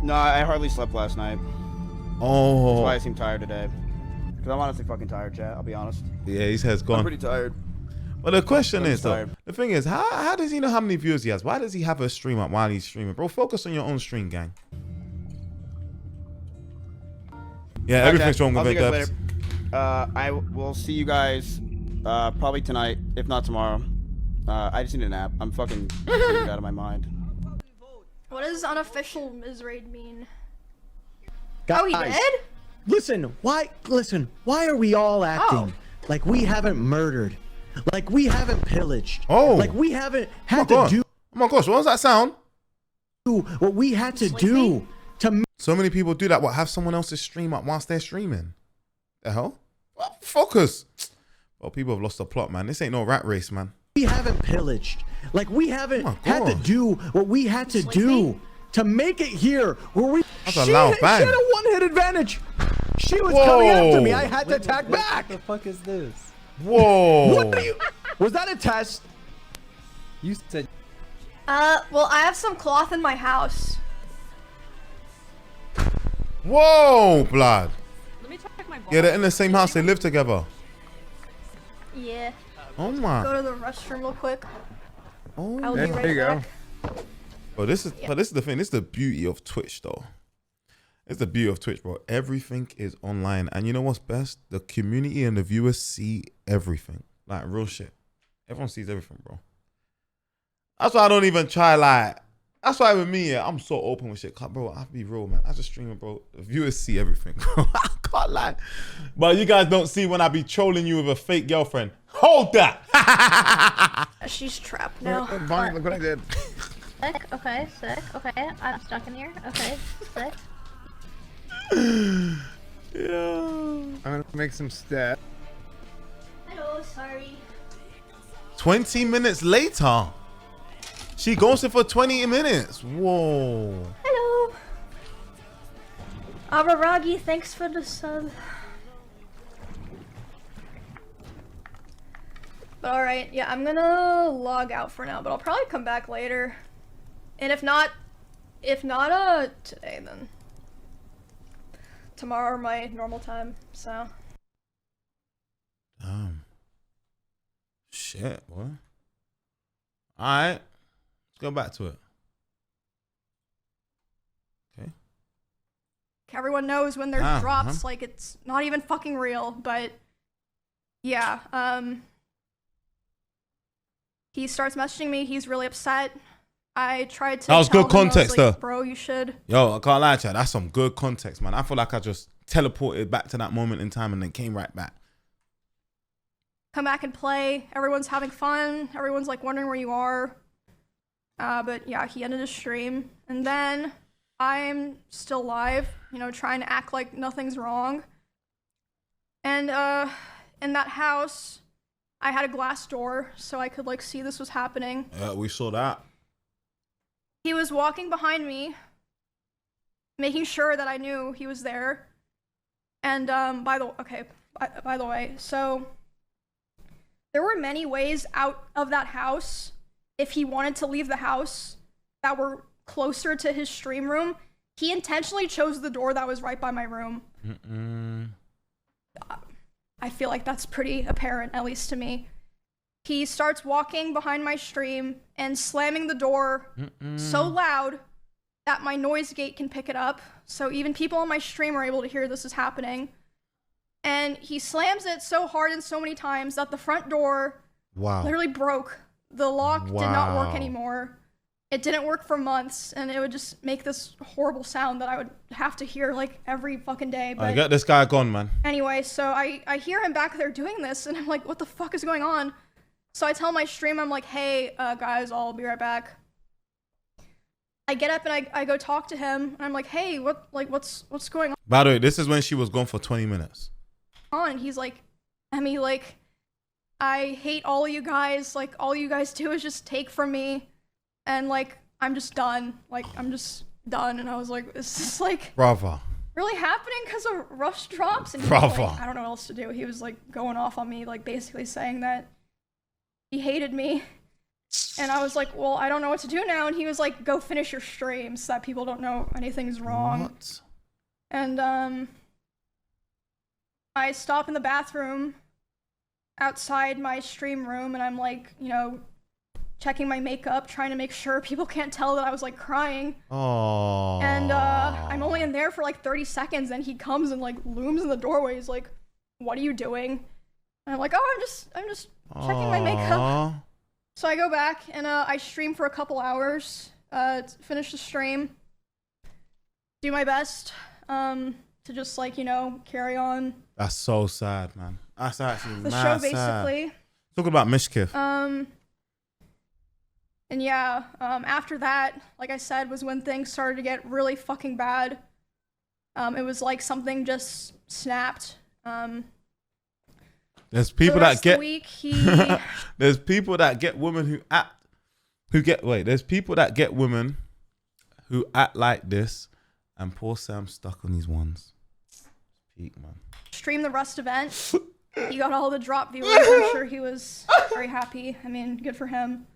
No, I hardly slept last night. That's Oh. why I seem tired today. Because I'm honestly fucking tired, chat. I'll be honest. Yeah, his head's I'm gone. pretty tired. But the question I'm is, though, tired. the thing is, how does he know how many viewers he has? Why does he have a stream up while he's streaming? Bro, focus on your own stream, gang. Yeah, everything's wrong with I'll it, see you guys Debs. later. I will see you guys probably tonight, if not tomorrow. I just need a nap. I'm fucking out of my mind. What does unofficial Mizraid mean? Guys, Oh, he did? Listen, why are we all acting like we haven't murdered? Like we haven't pillaged? Oh. Like we haven't Oh my had to God. do Oh my gosh, what was that sound? what we had to do to So many people do that. What, have someone else's stream up whilst they're streaming? The hell? Well, focus. Well, people have lost the plot, man. This ain't no rat race, man. we haven't pillaged. Like we haven't Oh my had to gosh. do what we had to do to make it here where we That's a loud bang. she had a one-hit advantage. She was Whoa. coming after me. I had to attack back. What the fuck is this? Whoa. What are you? Was that a test? You said Well, I have some cloth in my house. Whoa, blood. Let me check my Yeah, they're in the same house. They live together. Yeah. Oh Go my. to the restroom real quick. Oh. I'll be right there you go. back. But this is the thing. This is the beauty of Twitch, though. It's the beauty of Twitch, bro. Everything is online, and you know what's best? The community and the viewers see everything, like real shit. Everyone sees everything, bro. That's why I don't even try. Like, that's why with me, yeah, I'm so open with shit, bro. I have to be real, man. As a streamer, bro, the viewers see everything, bro. I can't lie, but you guys don't see when I be trolling you with a fake girlfriend. Hold that. She's trapped now. Bonnie, look what I did. Sick. Okay, sick. Okay, I'm stuck in here. Okay, sick. Yeah. I'm gonna make some steps. Hello, sorry. 20 minutes later, she goes in for 20 minutes. Whoa. Hello. Araragi, thanks for the sub. But all right, yeah, I'm gonna log out for now, but I'll probably come back later. And if not today, then tomorrow my normal time. So. Shit, what? All right, let's go back to it. Okay. Everyone knows when there's drops, like it's not even fucking real, but yeah, he starts messaging me, he's really upset. I tried to That was tell good him, I was context, like, though. Bro, you should. Yo, I can't lie to you. That's some good context, man. I feel like I just teleported back to that moment in time and then came right back. Come back and play. Everyone's having fun. Everyone's like wondering where you are. But yeah, he ended his stream. And then I'm still live, you know, trying to act like nothing's wrong. And in that house, I had a glass door so I could like see this was happening. Yeah, we saw that. He was walking behind me, making sure that I knew he was there. And by the way, so there were many ways out of that house if he wanted to leave the house that were closer to his stream room. He intentionally chose the door that was right by my room. I feel like that's pretty apparent, at least to me. He starts walking behind my stream and slamming the door so loud that my noise gate can pick it up. So even people on my stream are able to hear this is happening. And he slams it so hard and so many times that the front door literally broke. The lock did not work anymore. It didn't work for months, and it would just make this horrible sound that I would have to hear like every fucking day. But I get this guy gone, man. anyway, so I hear him back there doing this, and I'm like, what the fuck is going on? So I tell my stream, I'm like, hey, guys, I'll be right back. I get up and I go talk to him, and I'm like, hey, what's going By the way, this is when she was gone for 20 minutes. on? And he's like, Emmy, like, I hate all of you guys. Like, all you guys do is just take from me. And, like, I'm just done. Like, I'm just done. And I was like, is this, like, Bravo. really happening because of rush drops? And he was Bravo. like, I don't know what else to do. He was, like, going off on me, like, basically saying that he hated me. And I was like, well, I don't know what to do now. And he was like, go finish your stream so that people don't know anything's wrong. What? And, I stop in the bathroom outside my stream room, and I'm like, you know, checking my makeup, trying to make sure people can't tell that I was like crying. Oh. And I'm only in there for like 30 seconds, and he comes and like looms in the doorway. He's like, what are you doing? And I'm like, oh, I'm just checking my makeup. So I go back and I stream for a couple hours, finish the stream, do my best to just like, you know, carry on. That's so sad, man. That's actually The mad show sad. basically. Talking about Mizkif. And yeah, after that, like I said, was when things started to get really fucking bad. It was like something just snapped. There's people the rest that of get the week, there's people that get women there's people that get women who act like this, and poor Sam's stuck on these ones. Peak, man. streamed the Rust event. He got all the drop viewers. I'm sure he was very happy. I mean, good for him.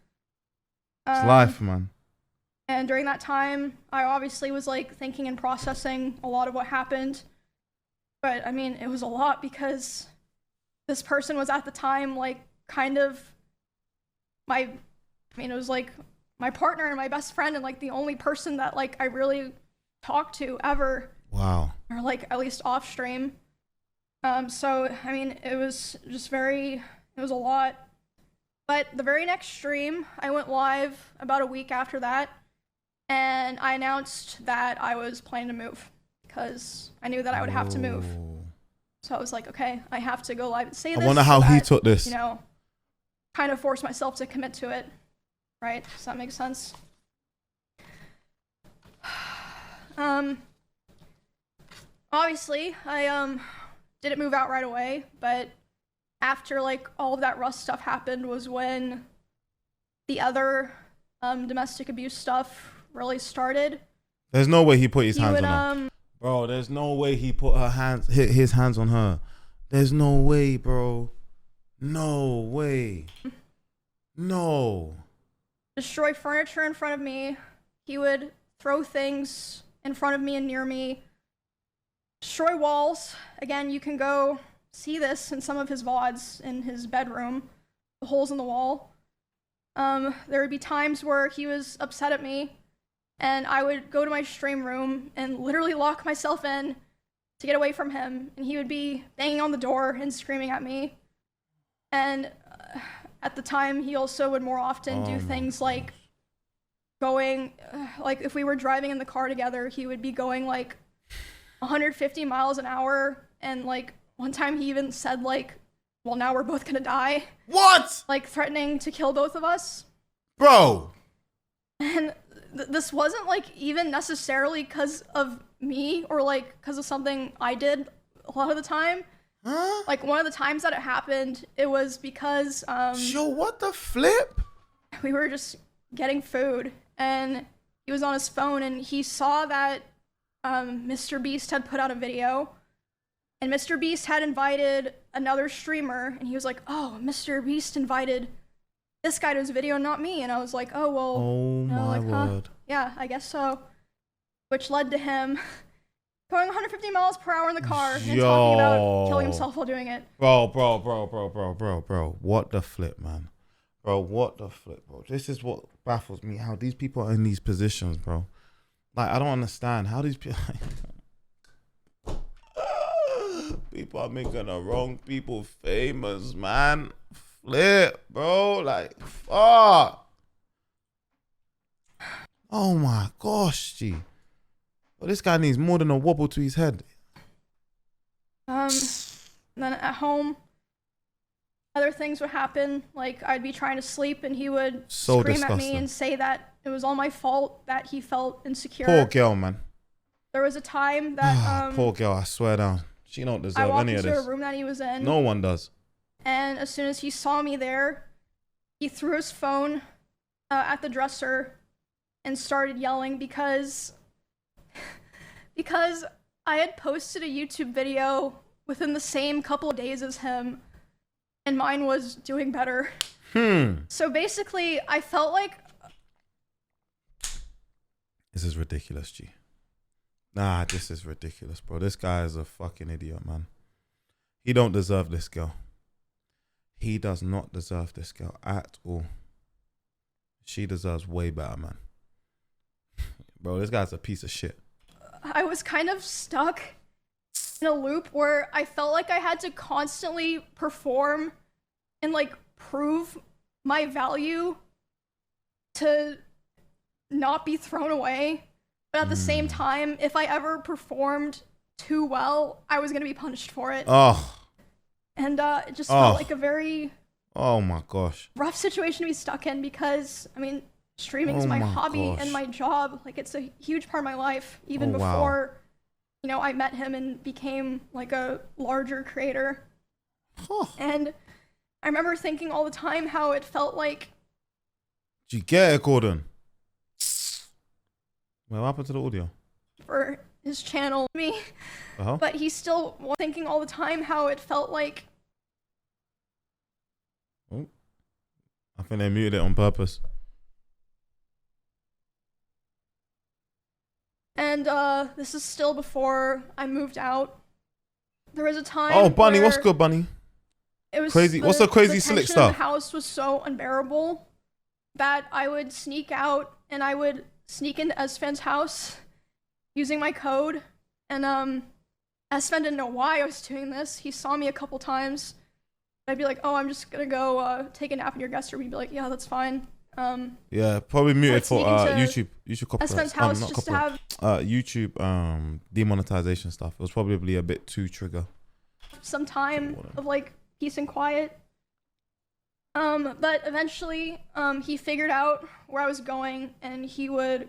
It's life, man. And during that time, I obviously was like thinking and processing a lot of what happened. But I mean, it was a lot because this person was at the time like kind of it was like my partner and my best friend, and like the only person that like I really talked to ever. Wow. Or like at least off stream. So I mean, it was a lot. But the very next stream, I went live about a week after that, and I announced that I was planning to move because I knew that I would have to move. So I was like, okay, I have to go live and say this. I wonder how so he that, took this. You know, kind of force myself to commit to it. Right? Does that make sense? Obviously, I didn't move out right away, but after like all of that Rust stuff happened was when the other domestic abuse stuff really started. There's no way he put his He hands would, on her. Bro, there's no way he put his hands on her. There's no way, bro. No way. No. Destroy furniture in front of me. He would throw things in front of me and near me. Destroy walls. Again, you can go see this in some of his VODs in his bedroom. The holes in the wall. There would be times where he was upset at me, and I would go to my stream room and literally lock myself in to get away from him, and he would be banging on the door and screaming at me. And at the time, he also would more often do things like going, like if we were driving in the car together, he would be going like 150 miles an hour, and like one time he even said like, well, now we're both gonna die. What? Like threatening to kill both of us. Bro. And this wasn't like even necessarily because of me or like because of something I did a lot of the time. Huh? Like one of the times that it happened, it was because Yo, what the flip? we were just getting food and he was on his phone and he saw that Mr. Beast had put out a video. And Mr. Beast had invited another streamer, and he was like, oh, Mr. Beast invited this guy to his video, not me. And I was like, oh, well, Oh my like, word. yeah, I guess so. Which led to him going 150 miles per hour in the car and talking about killing himself while doing it. Bro. What the flip, man? Bro, what the flip, bro? This is what baffles me, how these people are in these positions, bro. Like, I don't understand how these people... People are making the wrong people famous, man. Flip, bro. Like, fuck. Oh my gosh, G. Well, this guy needs more than a wobble to his head. Then at home, other things would happen. Like, I'd be trying to sleep and he would So scream disgusting. at me and say that it was all my fault that he felt insecure. Poor girl, man. There was a time that Poor girl, I swear down. She don't I deserve walked any of into this. a room that he was in. No one does. And as soon as he saw me there, he threw his phone at the dresser and started yelling because I had posted a YouTube video within the same couple of days as him, and mine was doing better. So basically, I felt like... This is ridiculous, G. Nah, this is ridiculous, bro. This guy is a fucking idiot, man. He don't deserve this girl. He does not deserve this girl at all. She deserves way better, man. Bro, this guy's a piece of shit. I was kind of stuck in a loop where I felt like I had to constantly perform and like prove my value to not be thrown away. But at the same time, if I ever performed too well, I was gonna be punished for it. Oh. And it just felt like a very Oh my gosh. rough situation to be stuck in because, I mean, streaming is my hobby and my job. Like, it's a huge part of my life, even before, you know, I met him and became like a larger creator. And I remember thinking all the time how it felt like... Did you get it, Gordon? Well, what happened to the audio? For his channel, me. But he's still thinking all the time how it felt like... Oh. I think they muted it on purpose. And this is still before I moved out. There was a time. Oh, Bunny, what's where good, Bunny? It was Crazy. What's the crazy tension slick in stuff? The house was so unbearable that I would sneak out and I would sneak into Esfan's house using my code. And Esfan didn't know why I was doing this. He saw me a couple times. I'd be like, "Oh, I'm just gonna go take a nap in your guest room." He'd be like, "Yeah, that's fine." Yeah, probably muted for sneaking YouTube copyright. Esfan's house not just to copyright. have YouTube demonetization stuff. It was probably a bit too trigger. some time of like peace and quiet. But eventually, he figured out where I was going, and he would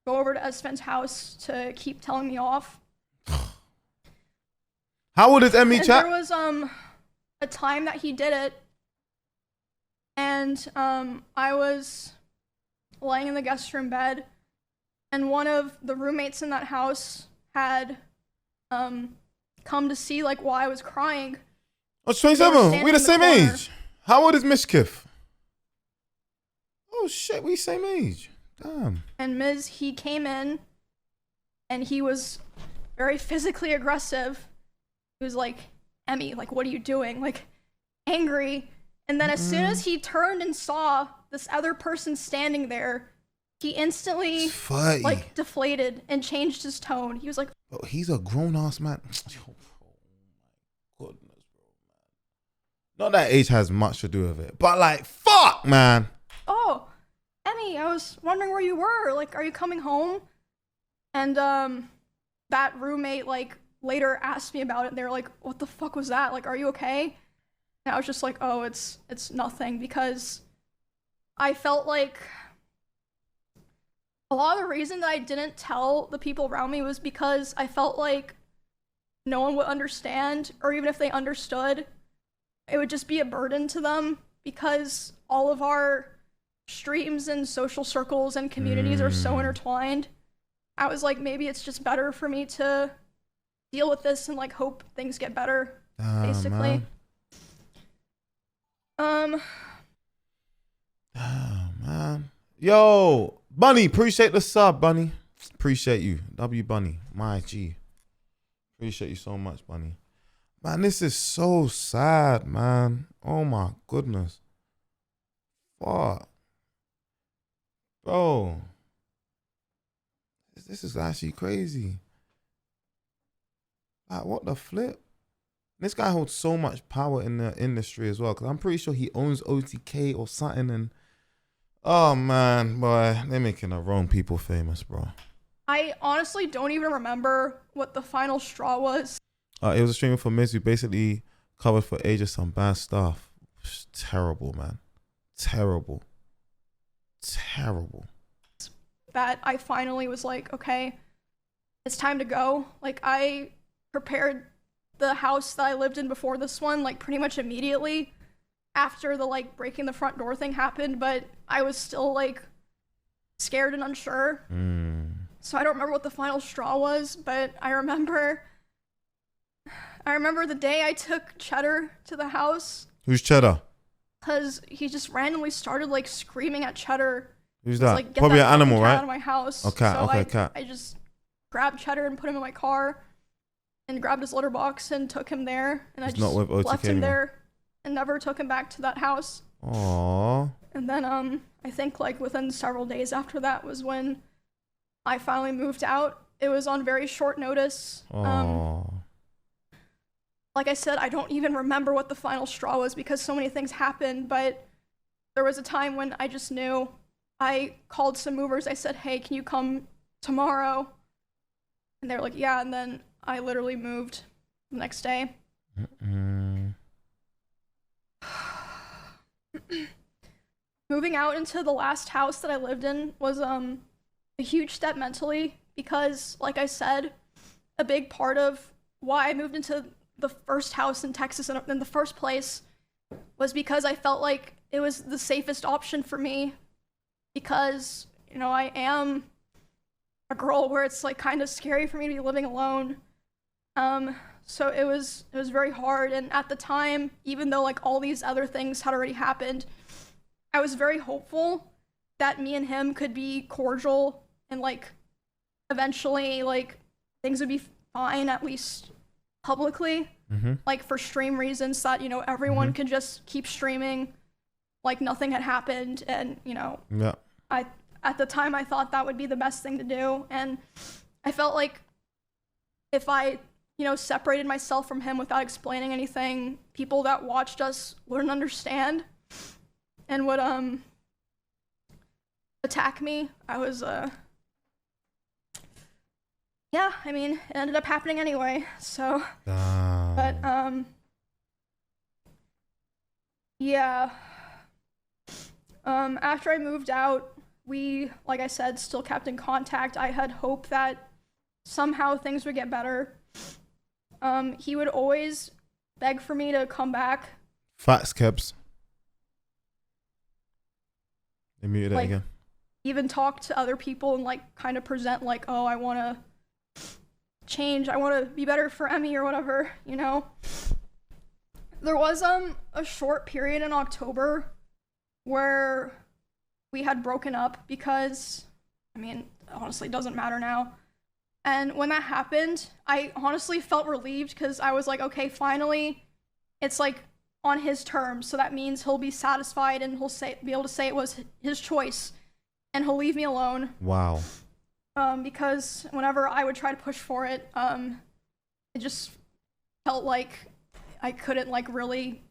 go over to Esfan's house to keep telling me off. How old is Emmy, And chat? there was a time that he did it, and I was laying in the guest room bed, and one of the roommates in that house had come to see like why I was crying. Oh, 27. We the standing same in the corner. age. How old is Mizkif? Oh shit, we same age. Damn. And Miz, he came in and he was very physically aggressive. He was like, Emmy, like, what are you doing? Like, angry. And then as soon as he turned and saw this other person standing there, he instantly Fight. like deflated and changed his tone. He was like, Oh, he's a grown ass man. Oh my goodness, bro, man. Not that age has much to do with it, but like, fuck, man. oh, Emmy, I was wondering where you were. Like, are you coming home? And that roommate like later asked me about it. And they were like, what the fuck was that? Like, are you okay? And I was just like, oh, it's nothing, because I felt like a lot of the reason that I didn't tell the people around me was because I felt like no one would understand, or even if they understood, it would just be a burden to them, because all of our streams and social circles and communities are so intertwined. I was like, maybe it's just better for me to deal with this and like hope things get better, basically. Man. Man. Yo, Bunny, appreciate the sub, Bunny. Appreciate you. W Bunny, my G. Appreciate you so much, Bunny. Man, this is so sad, man. Oh my goodness. Fuck. Bro. This is actually crazy. Like, what the flip? This guy holds so much power in the industry as well, because I'm pretty sure he owns OTK or something. And oh man, boy, they're making the wrong people famous, bro. I honestly don't even remember what the final straw was. It was a streamer for Miz who basically covered for ages some bad stuff. It's terrible, man. Terrible. Terrible. That I finally was like, okay, it's time to go. Like, I prepared the house that I lived in before this one, like, pretty much immediately after the, like, breaking the front door thing happened, but I was still, like, scared and unsure. So I don't remember what the final straw was, but I remember the day I took Cheddar to the house. Who's Cheddar? Because he just randomly started, like, screaming at Cheddar. Who's that? Like, get Probably that an animal, fucking cat right? out of my house. Okay, so okay, cat. I just grabbed Cheddar and put him in my car, and grabbed his litter box and took him there, and He's I not just with OTK left him anymore. there and never took him back to that house. Aww. And then I think like within several days after that was when I finally moved out. It was on very short notice. Aww. Like I said, I don't even remember what the final straw was because so many things happened, but there was a time when I just knew. I called some movers. I said, hey, can you come tomorrow? And they were like, yeah. And then I literally moved the next day. Moving out into the last house that I lived in was a huge step mentally because, like I said, a big part of why I moved into the first house in Texas in the first place was because I felt like it was the safest option for me because, you know, I am a girl where it's like kind of scary for me to be living alone. So it was very hard, and at the time, even though like all these other things had already happened, I was very hopeful that me and him could be cordial and like eventually like things would be fine, at least publicly, like for stream reasons, that, you know, everyone could just keep streaming like nothing had happened. And, you know, Yeah. At the time I thought that would be the best thing to do, and I felt like if I, you know, separated myself from him without explaining anything, people that watched us wouldn't understand and would attack me. I was yeah, I mean, it ended up happening anyway, so but yeah, after I moved out, we, like I said, still kept in contact. I had hope that somehow things would get better. He would always beg for me to come back. Facts, Kebs. They muted it Like, again. even talk to other people and like kind of present like, oh, I want to change, I want to be better for Emmy or whatever, you know. There was a short period in October where we had broken up because, I mean, honestly, it doesn't matter now. And when that happened, I honestly felt relieved because I was like, okay, finally, it's like on his terms. So that means he'll be satisfied and be able to say it was his choice, and he'll leave me alone. Wow. Because whenever I would try to push for it, it just felt like I couldn't like really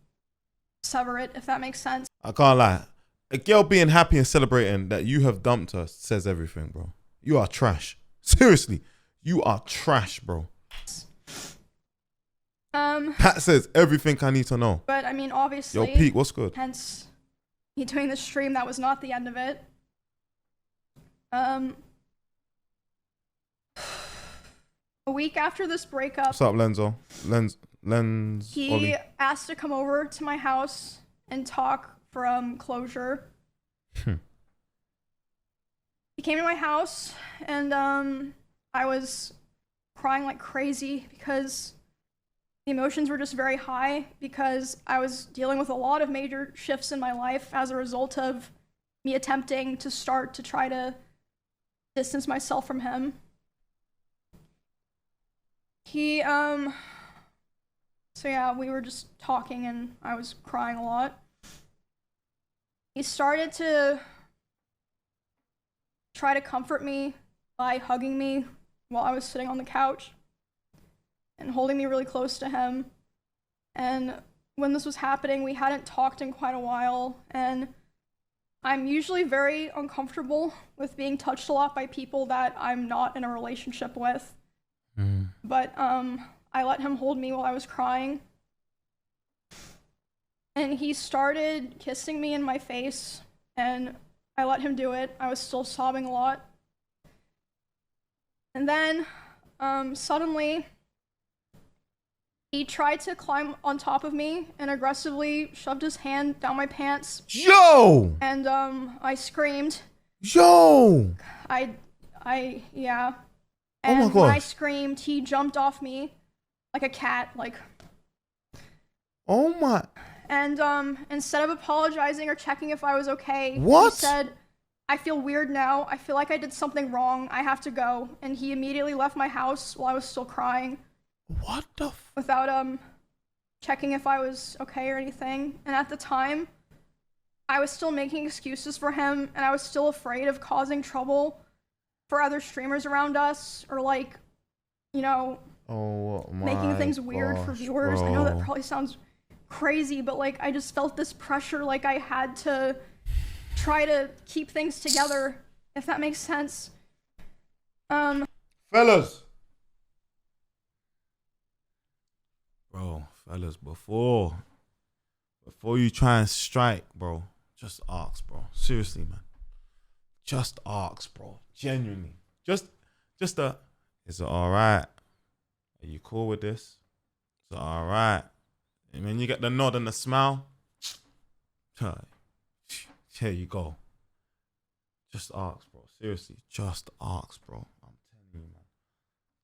sever it, if that makes sense. I can't lie. A girl being happy and celebrating that you have dumped her says everything, bro. You are trash. Seriously, you are trash, bro. That says everything I need to know. But I mean, obviously, Yo, Pete, what's good? hence me doing the stream, that was not the end of it. A week after this breakup, What's up, Lenzo? he Ollie. asked to come over to my house and talk for closure. He came to my house, and I was crying like crazy because the emotions were just very high, because I was dealing with a lot of major shifts in my life as a result of me attempting to start to try to distance myself from him. So yeah, we were just talking and I was crying a lot. He started to try to comfort me by hugging me while I was sitting on the couch and holding me really close to him. And when this was happening, we hadn't talked in quite a while, and I'm usually very uncomfortable with being touched a lot by people that I'm not in a relationship with. But I let him hold me while I was crying. And he started kissing me in my face, and I let him do it. I was still sobbing a lot. And then suddenly he tried to climb on top of me and aggressively shoved his hand down my pants. Yo! And I screamed. Yo! Yeah. Oh my And when I gosh. screamed, he jumped off me like a cat, like. Oh my. And instead of apologizing or checking if I was okay, What? he said, "I feel weird now. I feel like I did something wrong. I have to go." And he immediately left my house while I was still crying, What the without checking if I was okay or anything. And at the time, I was still making excuses for him, and I was still afraid of causing trouble for other streamers around us, or like, you know, Oh my making things weird for gosh, viewers. I know that bro. probably sounds crazy, but like I just felt this pressure, like I had to try to keep things together, if that makes sense. Fellas. Bro, fellas, before you try and strike, bro, just ask, bro. Seriously, man. Just ask, bro. Genuinely. Just is it alright? Are you cool with this? Is it alright? And when you get the nod and the smile, here you go. Just ask, bro. Seriously, just ask, bro. I'm telling you, man.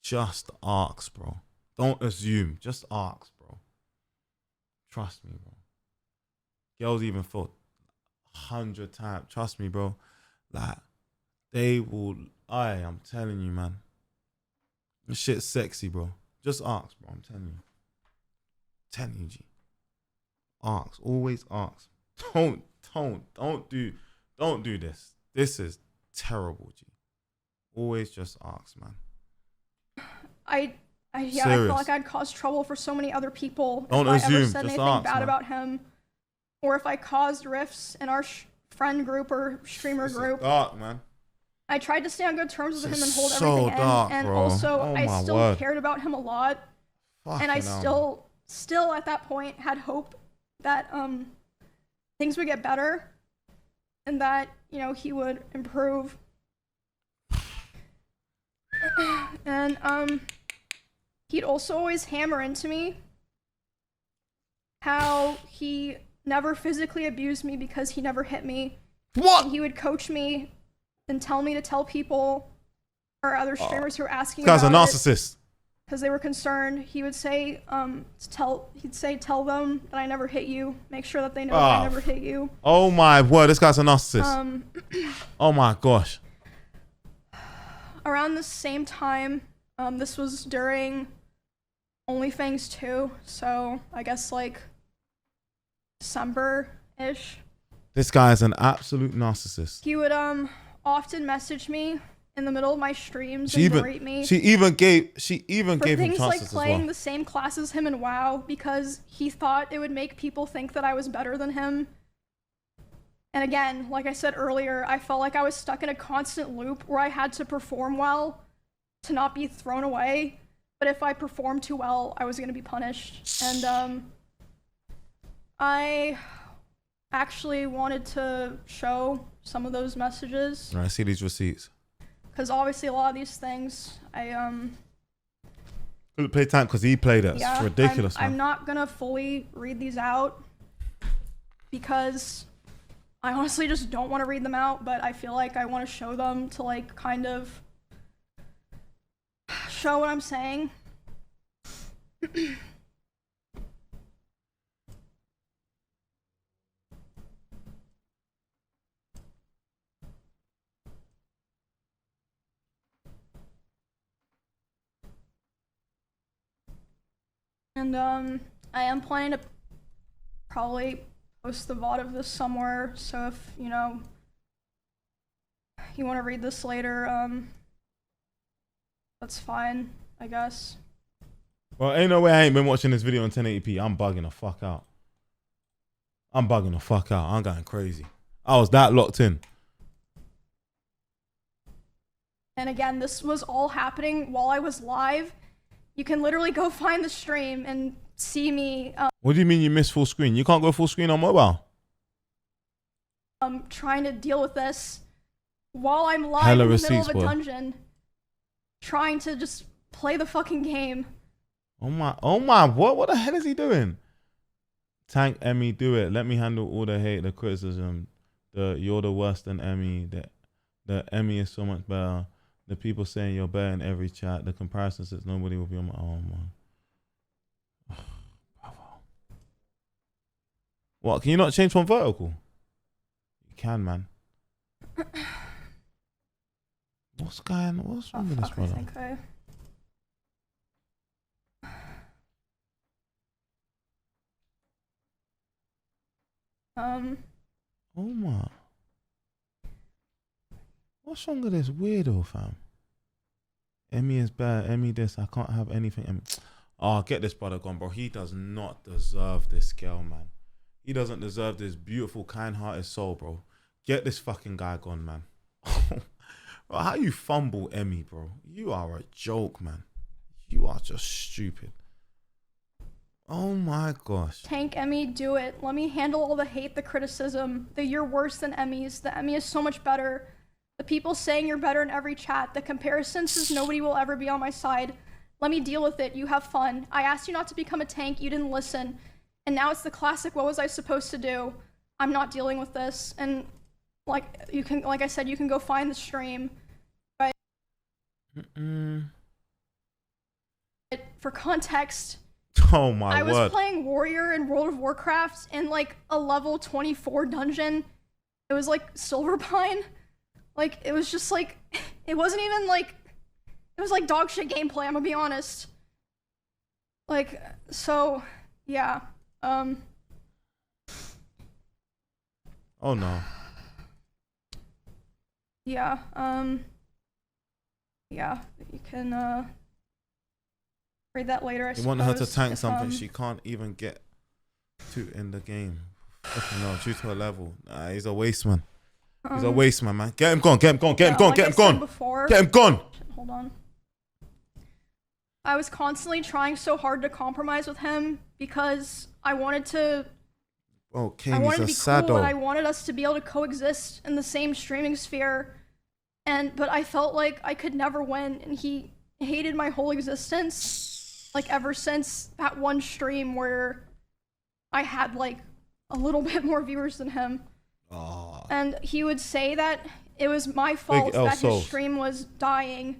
Just ask, bro. Don't assume. Just ask, bro. Trust me, bro. Girls even thought 100 times. Trust me, bro. Like, they will. I'm telling you, man. This shit's sexy, bro. Just ask, bro. I'm telling you. Telling you, G. Ask. Always ask. Don't do this. This is terrible, G. Always just ask, man. I Serious. felt like I'd caused trouble for so many other people Don't if I ever assume, said just anything ask, bad man. about him, or if I caused rifts in our friend group or streamer This is group. dark, man. I tried to stay on good terms with This him and is hold so everything dark, in, and bro. also Oh I my still word. cared about him a lot, and I Fucking hell, still at that point had hope that things would get better and that, you know, he would improve. And he'd also always hammer into me how he never physically abused me because he never hit me. What? And he would coach me and tell me to tell people or other streamers who are asking This guy's a about it. narcissist. because they were concerned. He would say, tell them that I never hit you. Make sure that they know that I never hit you. Oh my word, this guy's a narcissist. Oh my gosh. Around the same time, this was during OnlyFans 2, so I guess like December-ish. This guy is an absolute narcissist. He would often message me in the middle of my streams and berate me. She even gave him things chances like as playing well. the same class as him in WoW because he thought it would make people think that I was better than him. And again, like I said earlier, I felt like I was stuck in a constant loop where I had to perform well to not be thrown away. But if I performed too well, I was going to be punished. And I actually wanted to show some of those messages. I see these receipts. Because obviously a lot of these things, I Couldn't play tank because he played it. yeah, It's ridiculous, man. I'm not gonna fully read these out because I honestly just don't want to read them out, but I feel like I want to show them to like kind of show what I'm saying. And I am planning to probably post the VOD of this somewhere, so if, you know, you want to read this later, that's fine, I guess. Well, ain't no way I ain't been watching this video in 1080p. I'm bugging the fuck out. I'm going crazy. I was that locked in. And again, this was all happening while I was live. You can literally go find the stream and see me What do you mean you missed full screen? You can't go full screen on mobile? trying to deal with this while I'm live Hella in the middle receipts, of a boy. dungeon, trying to just play the fucking game. Oh my, what the hell is he doing? Tank Emmy, do it. Let me handle all the hate, the criticism. You're the worst than Emmy. The Emmy is so much better. The people saying you're better in every chat. The comparison says nobody will be on my man. What? Can you not change from vertical? You can, man. What's wrong with this Fuck, I brother? think Oh my. What's wrong with this weirdo, fam? Emmy is bad. Emmy this. I can't have anything. Emmy. Oh, get this brother gone, bro. He does not deserve this girl, man. He doesn't deserve this beautiful, kind-hearted soul, bro. Get this fucking guy gone, man. Bro, how you fumble Emmy, bro? You are a joke, man. You are just stupid. Oh my gosh. Tank Emmy, do it. Let me handle all the hate, the criticism, the you're worse than Emmys. The Emmy is so much better. The people saying you're better in every chat. The comparison says nobody will ever be on my side. Let me deal with it. You have fun. I asked you not to become a tank. You didn't listen. And now it's the classic, what was I supposed to do? I'm not dealing with this. And like I said, you can go find the stream. But for context, Oh my I was word. playing Warrior in World of Warcraft in like a level 24 dungeon. It was like Silverpine. Like, it was just like, it wasn't even like, it was like dog shit gameplay, I'm gonna be honest. Like, so, yeah. Oh no. Yeah, yeah, you can, read that later, I You want her to suppose, tank if, something she can't even get to in the game. Fucking no, due to her level. Nah, he's a waste man. He's a waste man. Get him gone, get him gone, get him yeah, gone, like get I him said gone. before, Get him gone. hold on. I was constantly trying so hard to compromise with him because I wanted to Oh, I King, wanted to he's be a cool and I sado. wanted us to be able to coexist in the same streaming sphere. But I felt like I could never win, and he hated my whole existence. Like, ever since that one stream where I had like a little bit more viewers than him. Oh. And he would say that it was my fault L that Souls. his stream was dying.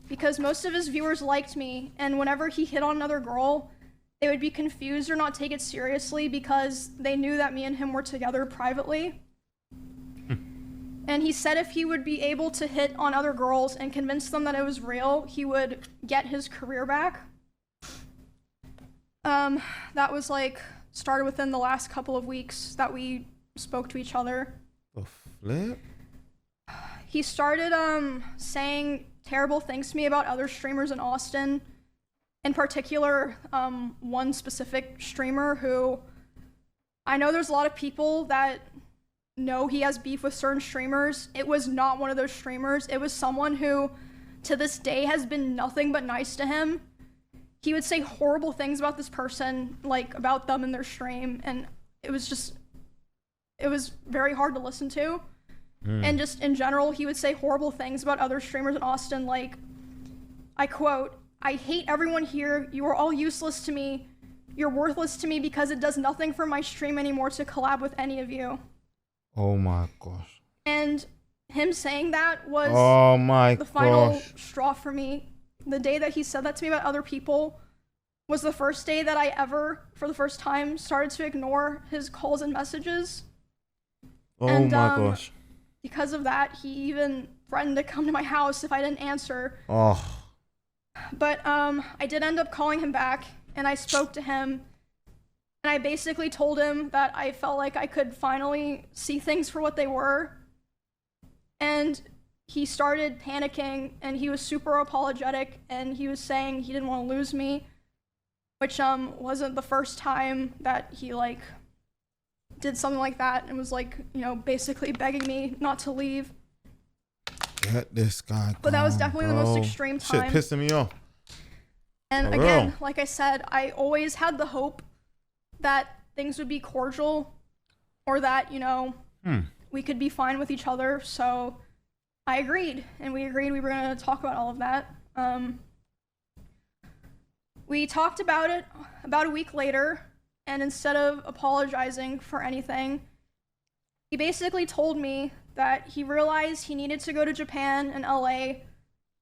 because most of his viewers liked me, and whenever he hit on another girl, they would be confused or not take it seriously because they knew that me and him were together privately. And he said if he would be able to hit on other girls and convince them that it was real, he would get his career back. That was like started within the last couple of weeks that we spoke to each other. The flip? He started saying terrible things to me about other streamers in Austin. In particular, one specific streamer who I know there's a lot of people that know he has beef with certain streamers. It was not one of those streamers. It was someone who to this day has been nothing but nice to him. He would say horrible things about this person, like about them in their stream, and it was very hard to listen to. And just in general, he would say horrible things about other streamers in Austin, like, I quote, "I hate everyone here. You are all useless to me. You're worthless to me because it does nothing for my stream anymore to collab with any of you." Oh my gosh. And him saying that was the final straw for me. The day that he said that to me about other people was the first day that I ever, for the first time, started to ignore his calls and messages. Oh and, my gosh. Because of that, he even threatened to come to my house if I didn't answer. Oh. But I did end up calling him back, and I spoke to him, and I basically told him that I felt like I could finally see things for what they were. And he started panicking, and he was super apologetic, and he was saying he didn't want to lose me, which wasn't the first time that he like did something like that, and was like, you know, basically begging me not to leave. Get this guy. But that was gone, definitely the bro. most extreme time. Shit pissing me off. And For again, real. like I said, I always had the hope that things would be cordial, or that, you know, we could be fine with each other. So I agreed, and we agreed we were going to talk about all of that. We talked about it about a week later, and instead of apologizing for anything, he basically told me that he realized he needed to go to Japan and LA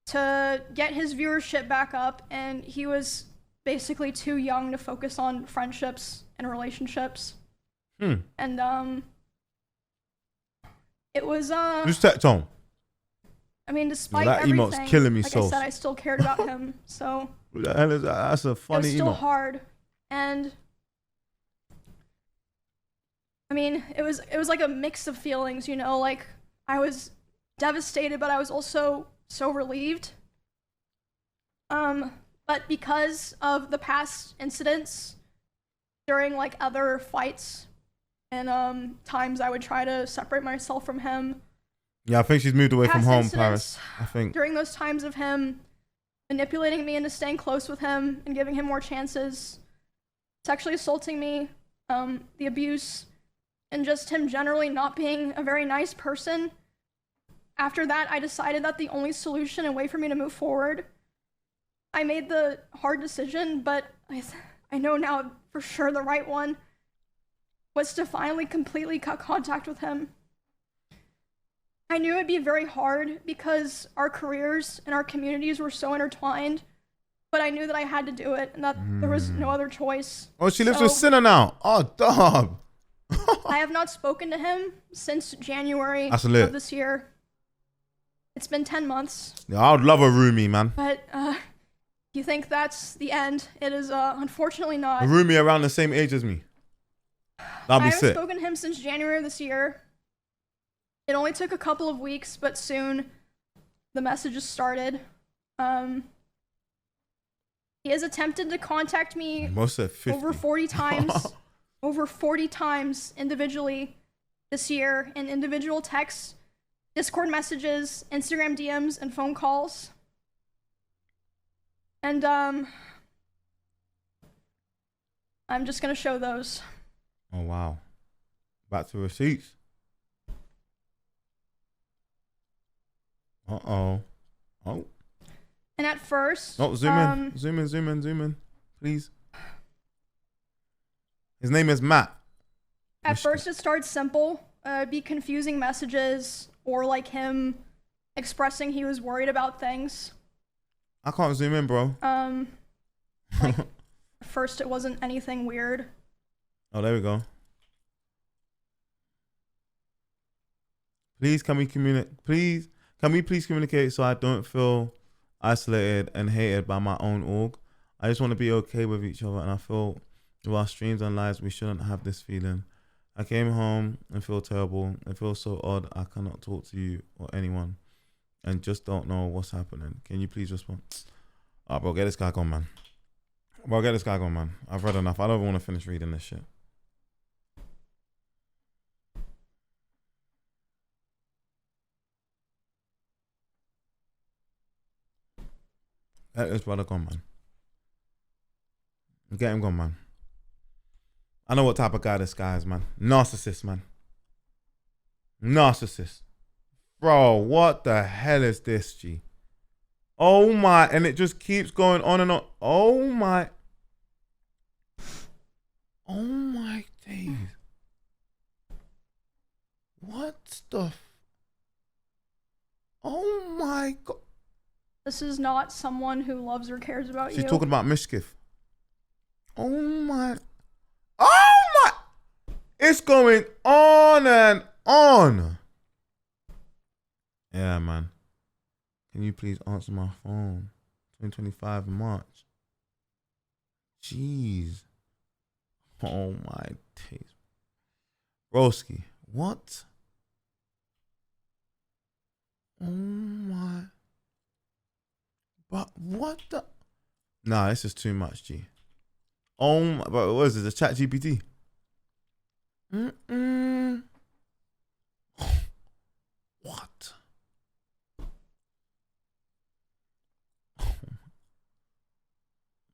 to get his viewership back up, and he was basically too young to focus on friendships and relationships. And it was Just text on. I mean, despite that everything, emote's killing me, like so. I said, I still cared about him. So What the hell is that? That's a it was funny still email. hard, and I mean, it was like a mix of feelings, you know, like I was devastated, but I was also so relieved. But because of the past incidents during like other fights and times I would try to separate myself from him. Yeah, I think she's moved away from Past home, incidents, Paris. I think. during those times of him manipulating me into staying close with him and giving him more chances, sexually assaulting me, the abuse, and just him generally not being a very nice person. After that, I decided that the only solution and way for me to move forward, I made the hard decision, but I know now for sure the right one, was to finally completely cut contact with him. I knew it'd be very hard because our careers and our communities were so intertwined, but I knew that I had to do it and that there was no other choice. Oh, she lives with So- Sinner now. Oh, dog. I have not spoken to him since January That's lit. of this year. It's been 10 months, Yeah, I would love a roomie, man. but you think that's the end. It is unfortunately A not. roomie around the same age as me. That'd I be haven't sick. spoken to him since January of this year. It only took a couple of weeks, but soon the messages started. He has attempted to contact me Most said 50. over 40 times, over 40 times individually this year in individual texts, Discord messages, Instagram DMs, and phone calls. And I'm just gonna show those. Oh, wow. Back to receipts. Uh-oh. Oh. And at first, Oh, zoom in. Zoom in, please. His name is Matt. At first it started simple, be confusing messages or like him expressing he was worried about things. I can't zoom in, bro. Like, first it wasn't anything weird. Oh, there we go. Please, can we communicate? Please, can we please communicate so I don't feel isolated and hated by my own org? I just want to be okay with each other, and I feel with our streams and lives, we shouldn't have this feeling. I came home and feel terrible. It feels so odd. I cannot talk to you or anyone, and just don't know what's happening. Can you please respond? Oh, bro, get this guy gone, man. Bro, get this guy gone, man. I've read enough. I don't even want to finish reading this shit. Get this brother gone, man. Get him gone, man. I know what type of guy this guy is, man. Narcissist, man. Narcissist. Bro, what the hell is this, G? Oh my, and it just keeps going on and on. Oh my. Oh my days. What stuff? Oh my God. This is not someone who loves or cares about you. She's talking about Mizkif. Oh my. Oh my. It's going on and on. Yeah, man. Can you please answer my phone? 2025 March. Jeez. Oh my days. Broski. What? Oh my. But what the? Nah, this is too much, G. Oh my, but what is this? A chat GPT? What?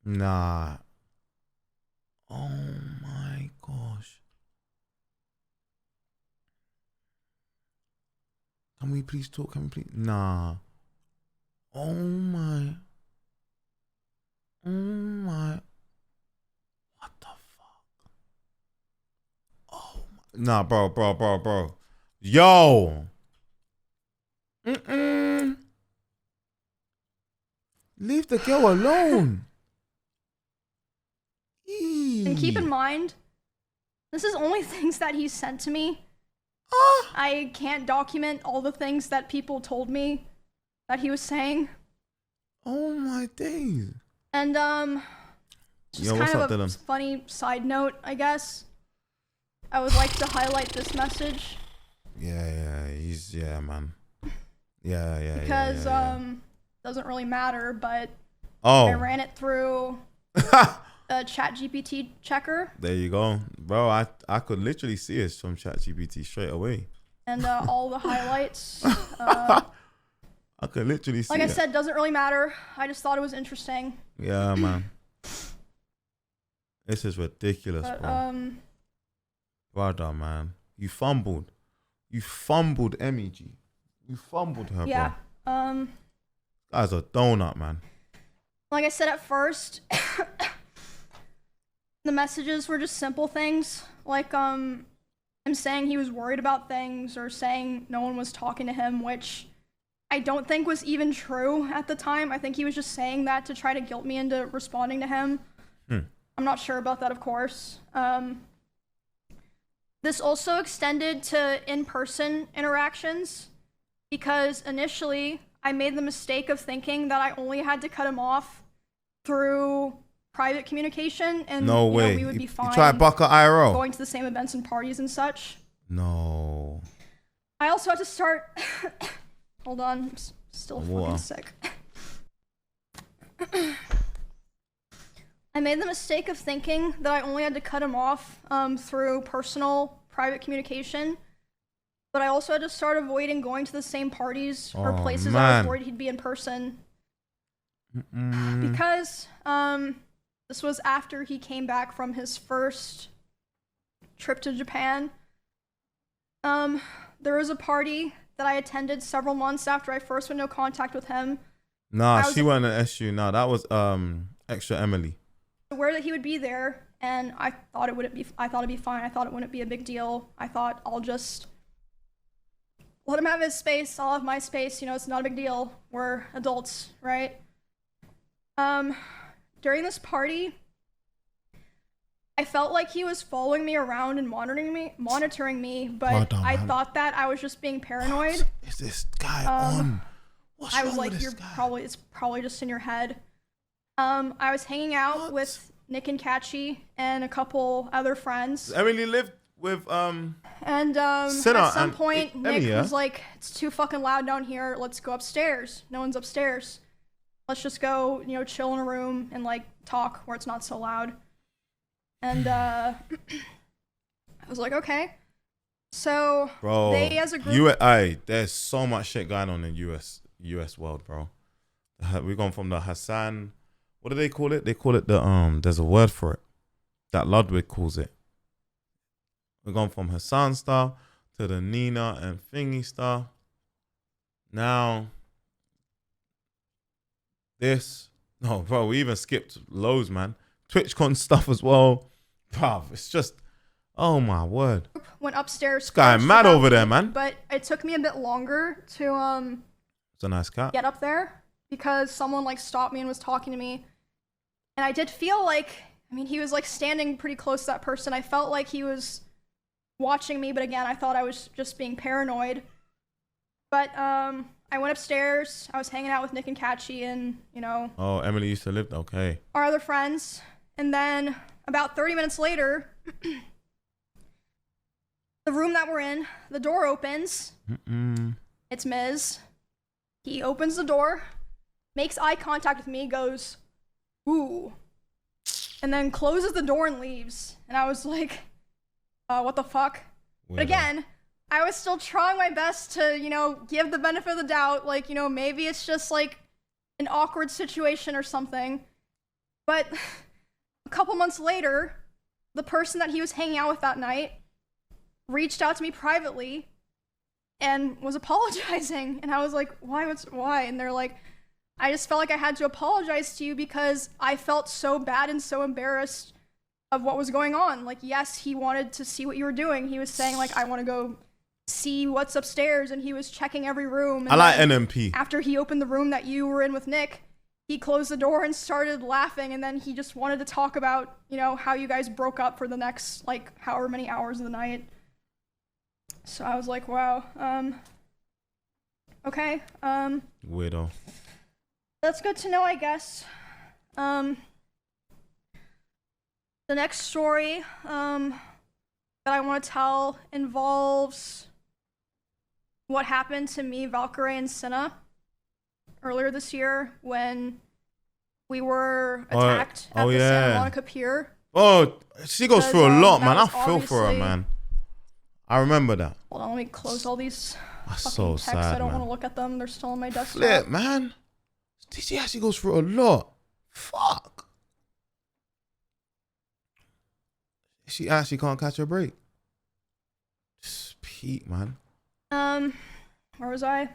Nah. Oh my gosh. Can we please talk? Can we please? Nah. Oh my. Oh my. What the fuck? Oh my. Nah, bro. Yo. Leave the girl alone. And keep in mind, this is only things that he sent to me. I can't document all the things that people told me that he was saying. Oh my days. And just Yo, kind what's of up, a Dylan? funny side note, I guess. I would like to highlight this message. Yeah, he's man. Yeah. Because doesn't really matter, but Oh. I ran it through a chat GPT checker. There you go. Bro, I could literally see it from ChatGPT straight away. And all the highlights. I could literally see Like I it. said, doesn't really matter. I just thought it was interesting. Yeah, man. This is ridiculous, But, bro. Brother, man. You fumbled. You fumbled Emmy, G. You fumbled her, yeah. bro. Guy's a donut, man. Like I said at first, the messages were just simple things. Like, him saying he was worried about things or saying no one was talking to him, which I don't think was even true at the time. I think he was just saying that to try to guilt me into responding to him. I'm not sure about that, of course. This also extended to in-person interactions because initially I made the mistake of thinking that I only had to cut him off through private communication and No way. we would be fine You try Bucker IRL? going to the same events and parties and such. No. I also had to start hold on, I'm still Whoa. fucking sick. I made the mistake of thinking that I only had to cut him off through personal private communication, but I also had to start avoiding going to the same parties or Oh, places I man. was worried he'd be in person. Because this was after he came back from his first trip to Japan. There was a party that I attended several months after I first went into contact with him. Nah, I was she wasn't an SU. Nah, that was extra Emily. Aware that he would be there, and I thought it'd be fine. I thought it wouldn't be a big deal. I thought I'll just let him have his space. I'll have my space. You know, it's not a big deal. We're adults, right? During this party, I felt like he was following me around and monitoring me, but Pardon, I man. thought that I was just being paranoid. Is this guy on? What's I was wrong like, with this you're guy? it's probably just in your head. I was hanging out What? with Nick and Catchy and a couple other friends. Emily lived with And Sinner at some and point, Emmy, Nick yeah? was like, it's too fucking loud down here. Let's go upstairs. No one's upstairs. Let's just go, chill in a room and like talk where it's not so loud. And I was like, okay. So bro. they as a group. There's so much shit going on in US world, bro. We've gone from the Hassan. What do they call it? They call it the There's a word for it that Ludwig calls it. We've gone from Hassan style to the Nina and Thingy style. Now, no, bro, we even skipped loads, man. TwitchCon stuff as well. Bruv, it's just, oh my word. Went upstairs. This guy first mad without over there, me, man. But it took me a bit longer to It's a nice cat. get up there because someone like stopped me and was talking to me. And I did feel like, he was like standing pretty close to that person. I felt like he was watching me, but again, I thought I was just being paranoid. But I went upstairs. I was hanging out with Nick and Catchy and, Oh, Emily used to live there. Okay. our other friends. And then about 30 minutes later, the room that we're in, the door opens. It's Miz. He opens the door, makes eye contact with me, goes, ooh, and then closes the door and leaves. And I was like, what the fuck? But again, I was still trying my best to, give the benefit of the doubt. Like, maybe it's just like an awkward situation or something. But a couple months later, the person that he was hanging out with that night reached out to me privately and was apologizing. And I was like, why? And they're like, I just felt like I had to apologize to you because I felt so bad and so embarrassed of what was going on. Like, yes, he wanted to see what you were doing. He was saying, like, I want to go see what's upstairs, and he was checking every room. And I like then NMP. after he opened the room that you were in with Nick, he closed the door and started laughing, and then he just wanted to talk about, how you guys broke up for the next, like, however many hours of the night. So I was like, wow, okay, Weirdo. that's good to know, I guess. The next story that I want to tell involves what happened to me, Valkyrie, and Cinna earlier this year when we were attacked at the Santa Monica Pier. Oh, she goes Because, through a lot, that man. I was feel for her, obviously- man. I remember that. Hold on, let me close all these That's fucking so texts. sad, I don't man. want to look at them. They're still on my desktop. Flip, man. She actually goes through a lot. Fuck. She actually can't catch a break. Just peak, man. Where was I?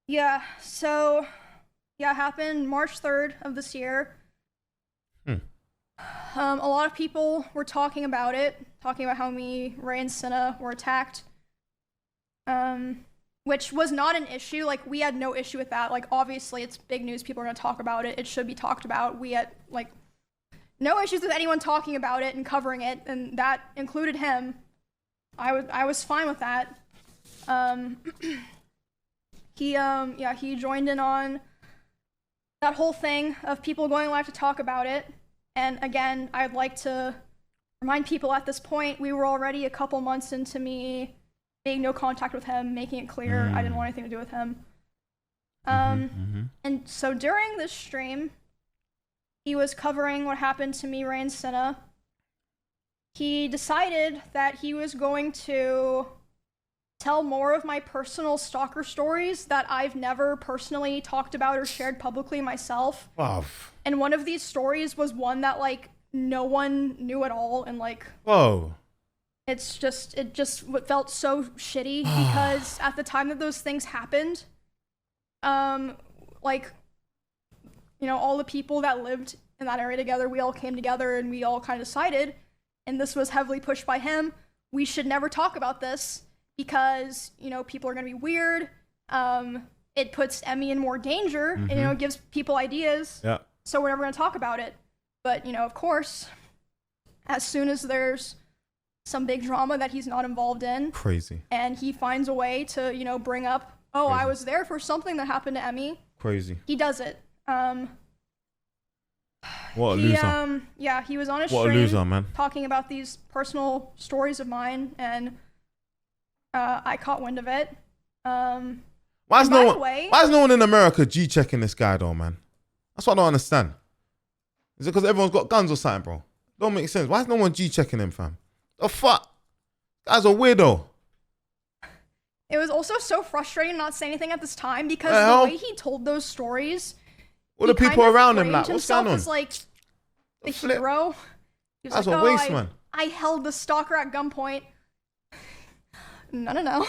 Yeah, so, yeah, it happened March 3rd of this year. A lot of people were talking about it, talking about how me, Ray, and Cinna were attacked. Which was not an issue. Like, we had no issue with that. Like, obviously, it's big news. People are going to talk about it. It should be talked about. We had, like, no issues with anyone talking about it and covering it, and that included him. I was fine with that. He joined in on that whole thing of people going live to talk about it. And again, I'd like to remind people at this point, we were already a couple months into me being no contact with him, making it clear I didn't want anything to do with him. And so during this stream, he was covering what happened to me, Ray, and Cinna. He decided that he was going to tell more of my personal stalker stories that I've never personally talked about or shared publicly myself. Wow. And one of these stories was one that, like, no one knew at all, and, like, Whoa. it just felt so shitty because at the time that those things happened, like, all the people that lived in that area together, we all came together and we all kind of decided, and this was heavily pushed by him, we should never talk about this because, people are going to be weird, it puts Emmy in more danger, and you know, it gives people ideas. Yeah. So we're never gonna talk about it. But you know, of course, as soon as there's some big drama that he's not involved in, Crazy. and he finds a way to, you know, bring up, oh, I Crazy. was there for something that happened to Emmy. Crazy. He does it. What a loser. Yeah, he was on his What a stream loser, man. talking about these personal stories of mine, and I caught wind of it. Why is by no the one? way- Why is no one in America G-checking this guy though, man? That's what I don't understand. Is it because everyone's got guns or something, bro? Don't make sense. Why is no one G-checking him, fam? The fuck? Guy's a weirdo. It was also so frustrating not say anything at this time because The hell? the way he told those stories, All the he kind people of around him, framed like, what's himself going on? as like the flip. hero. He was That's like, a oh, waste, man. I held the stalker at gunpoint. No.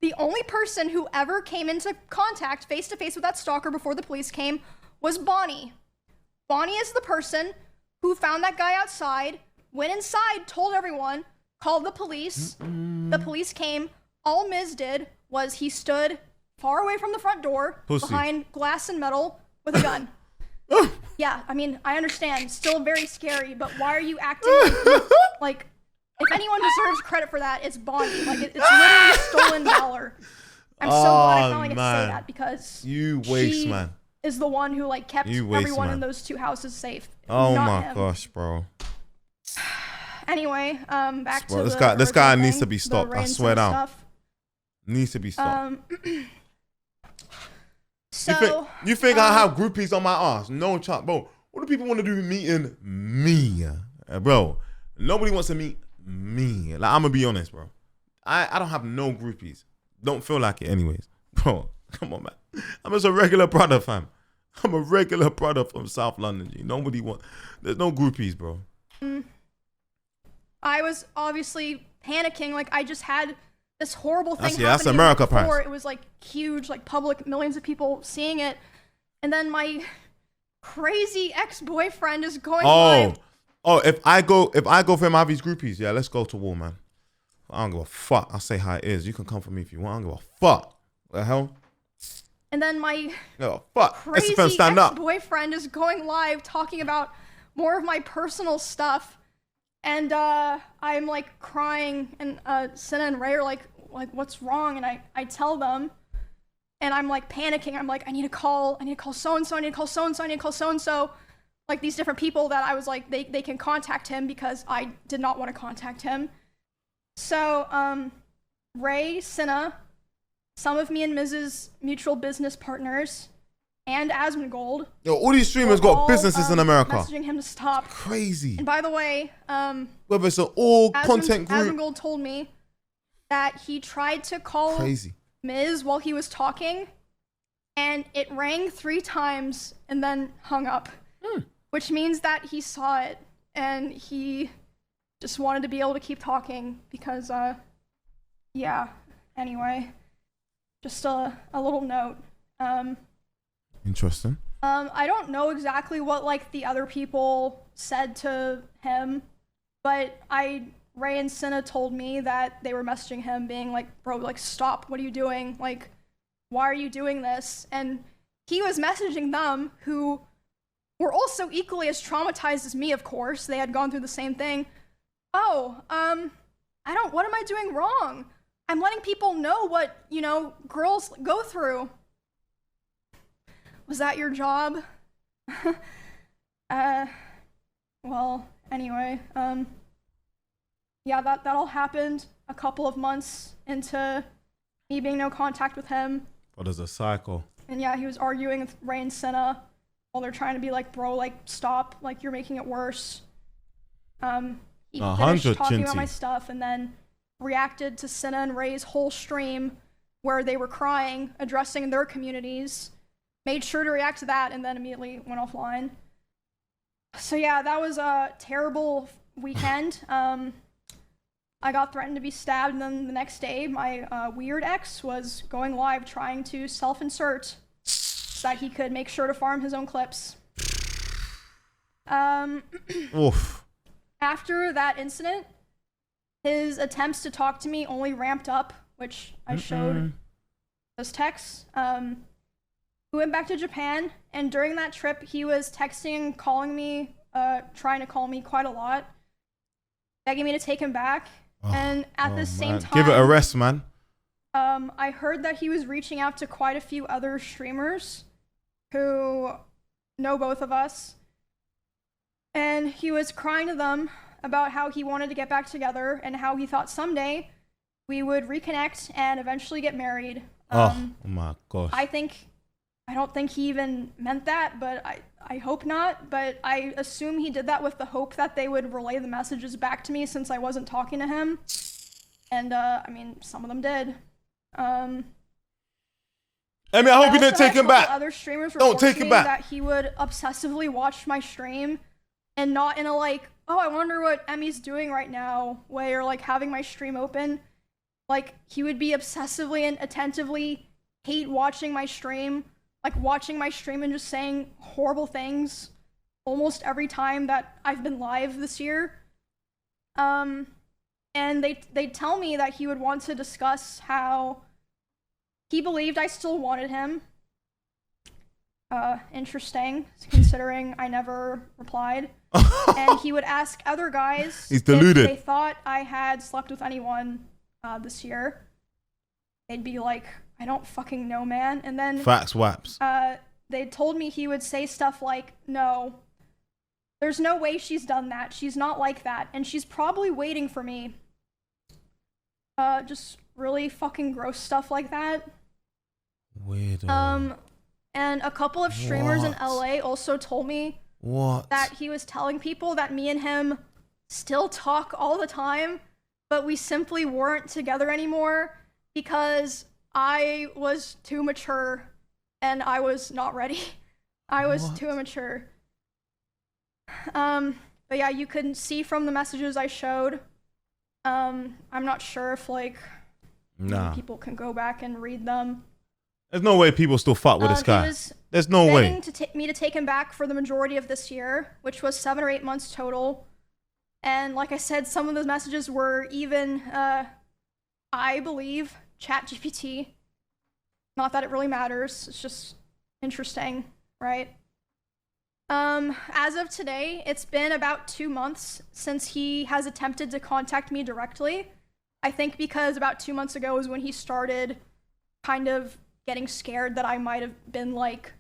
The only person who ever came into contact face to face with that stalker before the police came was Bonnie. Bonnie is the person who found that guy outside, went inside, told everyone, called the police. The police came. All Miz did was he stood far away from the front door, Pussy. behind glass and metal, with a gun. Yeah, I mean, I understand. Still very scary, but why are you acting like if anyone deserves credit for that, it's Bonnie. Like, it's literally stolen valor. I'm so glad I finally get to say man. that because You waste, she man. is the one who like kept You waste, everyone in man. those two houses safe. Oh not my him. gosh, bro. Anyway, back Bro, to this the guy original needs thing, to be the stopped. I Rain swear Sun down. stuff. Needs to be stopped. So You think I have groupies on my ass? No chance, bro. What do people want to do meeting me, bro? Nobody wants to meet me. Like, I'm gonna be honest, bro. I don't have no groupies. Don't feel like it, anyways, bro. Come on, man. I'm just a regular brother, fam. I'm a regular brother from South London. G. Nobody want. There's no groupies, bro. I was obviously panicking. Like, I just had this horrible thing That's- yeah, that's happen to me America before. price. It was like huge, like public, millions of people seeing it, and then my crazy ex-boyfriend is going live. If I go for him, I have these groupies. Yeah, let's go to war, man. I don't give a fuck. I'll say how it is. You can come for me if you want. I don't give a fuck. What the hell? And then my No, fuck. crazy SFM, stand up. ex-boyfriend is going live talking about more of my personal stuff, and I'm like crying, and Senna and Ray are like what's wrong? And I tell them, and I'm like panicking. I'm like, I need to call so and so. I need to call so and so. I need to call so and so. Like these different people that I was like they can contact him because I did not want to contact him. So Ray, Senna, some of me and Miz's mutual business partners, and Asmongold. Yo, all these streamers were got all, businesses in America. messaging him to stop. Crazy. And by the way, Whether it's an all content group. Asmongold told me that he tried to call Crazy. Miz while he was talking, and it rang 3 times and then hung up, which means that he saw it and he just wanted to be able to keep talking because, yeah. Anyway, just a little note. Interesting. I don't know exactly what like the other people said to him, but Ray and Senna told me that they were messaging him being like, bro, like stop, what are you doing? Like, why are you doing this? And he was messaging them who were also equally as traumatized as me, of course. They had gone through the same thing. What am I doing wrong? I'm letting people know what, girls go through. Was that your job? Well, anyway, yeah, that all happened a couple of months into me being no contact with him. But there's a cycle. And yeah, he was arguing with Ray and Senna while they're trying to be like, bro, like, stop, like, you're making it worse. He finished talking about my stuff and then reacted to Senna and Ray's whole stream where they were crying, addressing their communities, made sure to react to that, and then immediately went offline. So yeah, that was a terrible weekend. I got threatened to be stabbed, and then the next day, my weird ex was going live trying to self-insert so that he could make sure to farm his own clips. Oof. After that incident, his attempts to talk to me only ramped up, which I showed those texts. We went back to Japan, and during that trip, he was texting, calling me, trying to call me quite a lot, begging me to take him back. And at the same time, give it a rest, man. I heard that he was reaching out to quite a few other streamers who know both of us, and he was crying to them about how he wanted to get back together and how he thought someday we would reconnect and eventually get married. Oh my gosh. I don't think he even meant that, but I hope not. But I assume he did that with the hope that they would relay the messages back to me since I wasn't talking to him. And I mean, some of them did. Emi, I hope you didn't take him back. Other streamers Don't take him back. that he would obsessively watch my stream, and not in a like, oh, I wonder what Emi's doing right now way, or like having my stream open. Like, he would be obsessively and attentively hate watching my stream, like watching my stream and just saying horrible things almost every time that I've been live this year. And they tell me that he would want to discuss how he believed I still wanted him. Interesting, considering I never replied. And he would ask other guys He's deluded. if they thought I had slept with anyone this year. They'd be like, I don't fucking know, man. And then Facts waps. they told me he would say stuff like, no, there's no way she's done that. She's not like that. And she's probably waiting for me. Just really fucking gross stuff like that. Weirdo. And a couple of streamers in What? LA also told me What? that he was telling people that me and him still talk all the time, but we simply weren't together anymore because I was too mature and I was not ready. I was What? too immature. But yeah, you can see from the messages I showed. I'm not sure if like Nah. people can go back and read them. There's no way people still fuck with this He guy. was There's no way. begging to me to take him back for the majority of this year, which was 7 or 8 months total. And like I said, some of those messages were even, I believe, ChatGPT. Not that it really matters. It's just interesting, right? As of today, it's been about 2 months since he has attempted to contact me directly. I think because about 2 months ago is when he started kind of getting scared that I might have been like,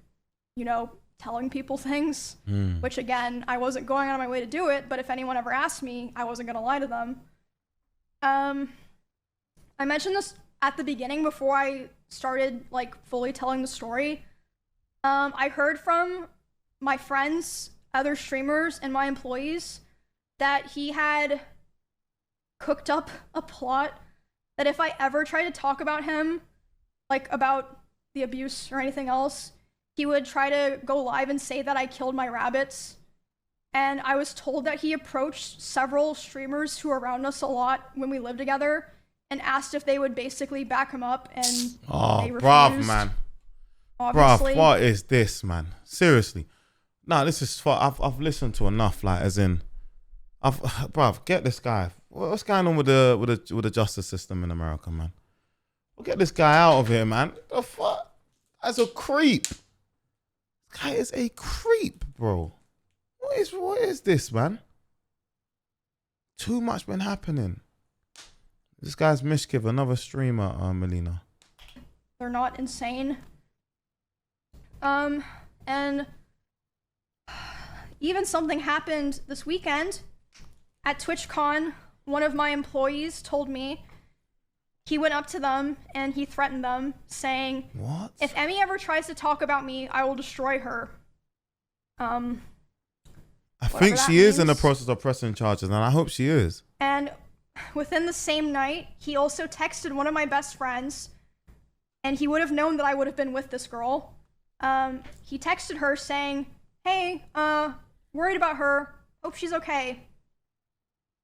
you know, telling people things, which again, I wasn't going out of my way to do it, but if anyone ever asked me, I wasn't gonna lie to them. I mentioned this at the beginning before I started like fully telling the story. I heard from my friends, other streamers, and my employees that he had cooked up a plot that if I ever tried to talk about him, like about the abuse or anything else, he would try to go live and say that I killed my rabbits. And I was told that he approached several streamers who were around us a lot when we lived together and asked if they would basically back him up, and they refused. Bruv, man. Obviously. Bruv, what is this, man? Seriously. Nah, this is fun. I've listened to enough, like, as in, bruv, get this guy. What's going on with the justice system in America, man? We'll get this guy out of here, man. The fuck? That's a creep. This guy is a creep, bro. What is this, man? Too much been happening. This guy's Mizkif, another streamer, Melina. They're not insane. And even something happened this weekend at TwitchCon. One of my employees told me he went up to them and he threatened them, saying, What? if Emmy ever tries to talk about me, I will destroy her. I think that she is in the means. process of pressing charges, and I hope she is. And within the same night, he also texted one of my best friends, and he would have known that I would have been with this girl. He texted her saying, hey, worried about her, hope she's okay.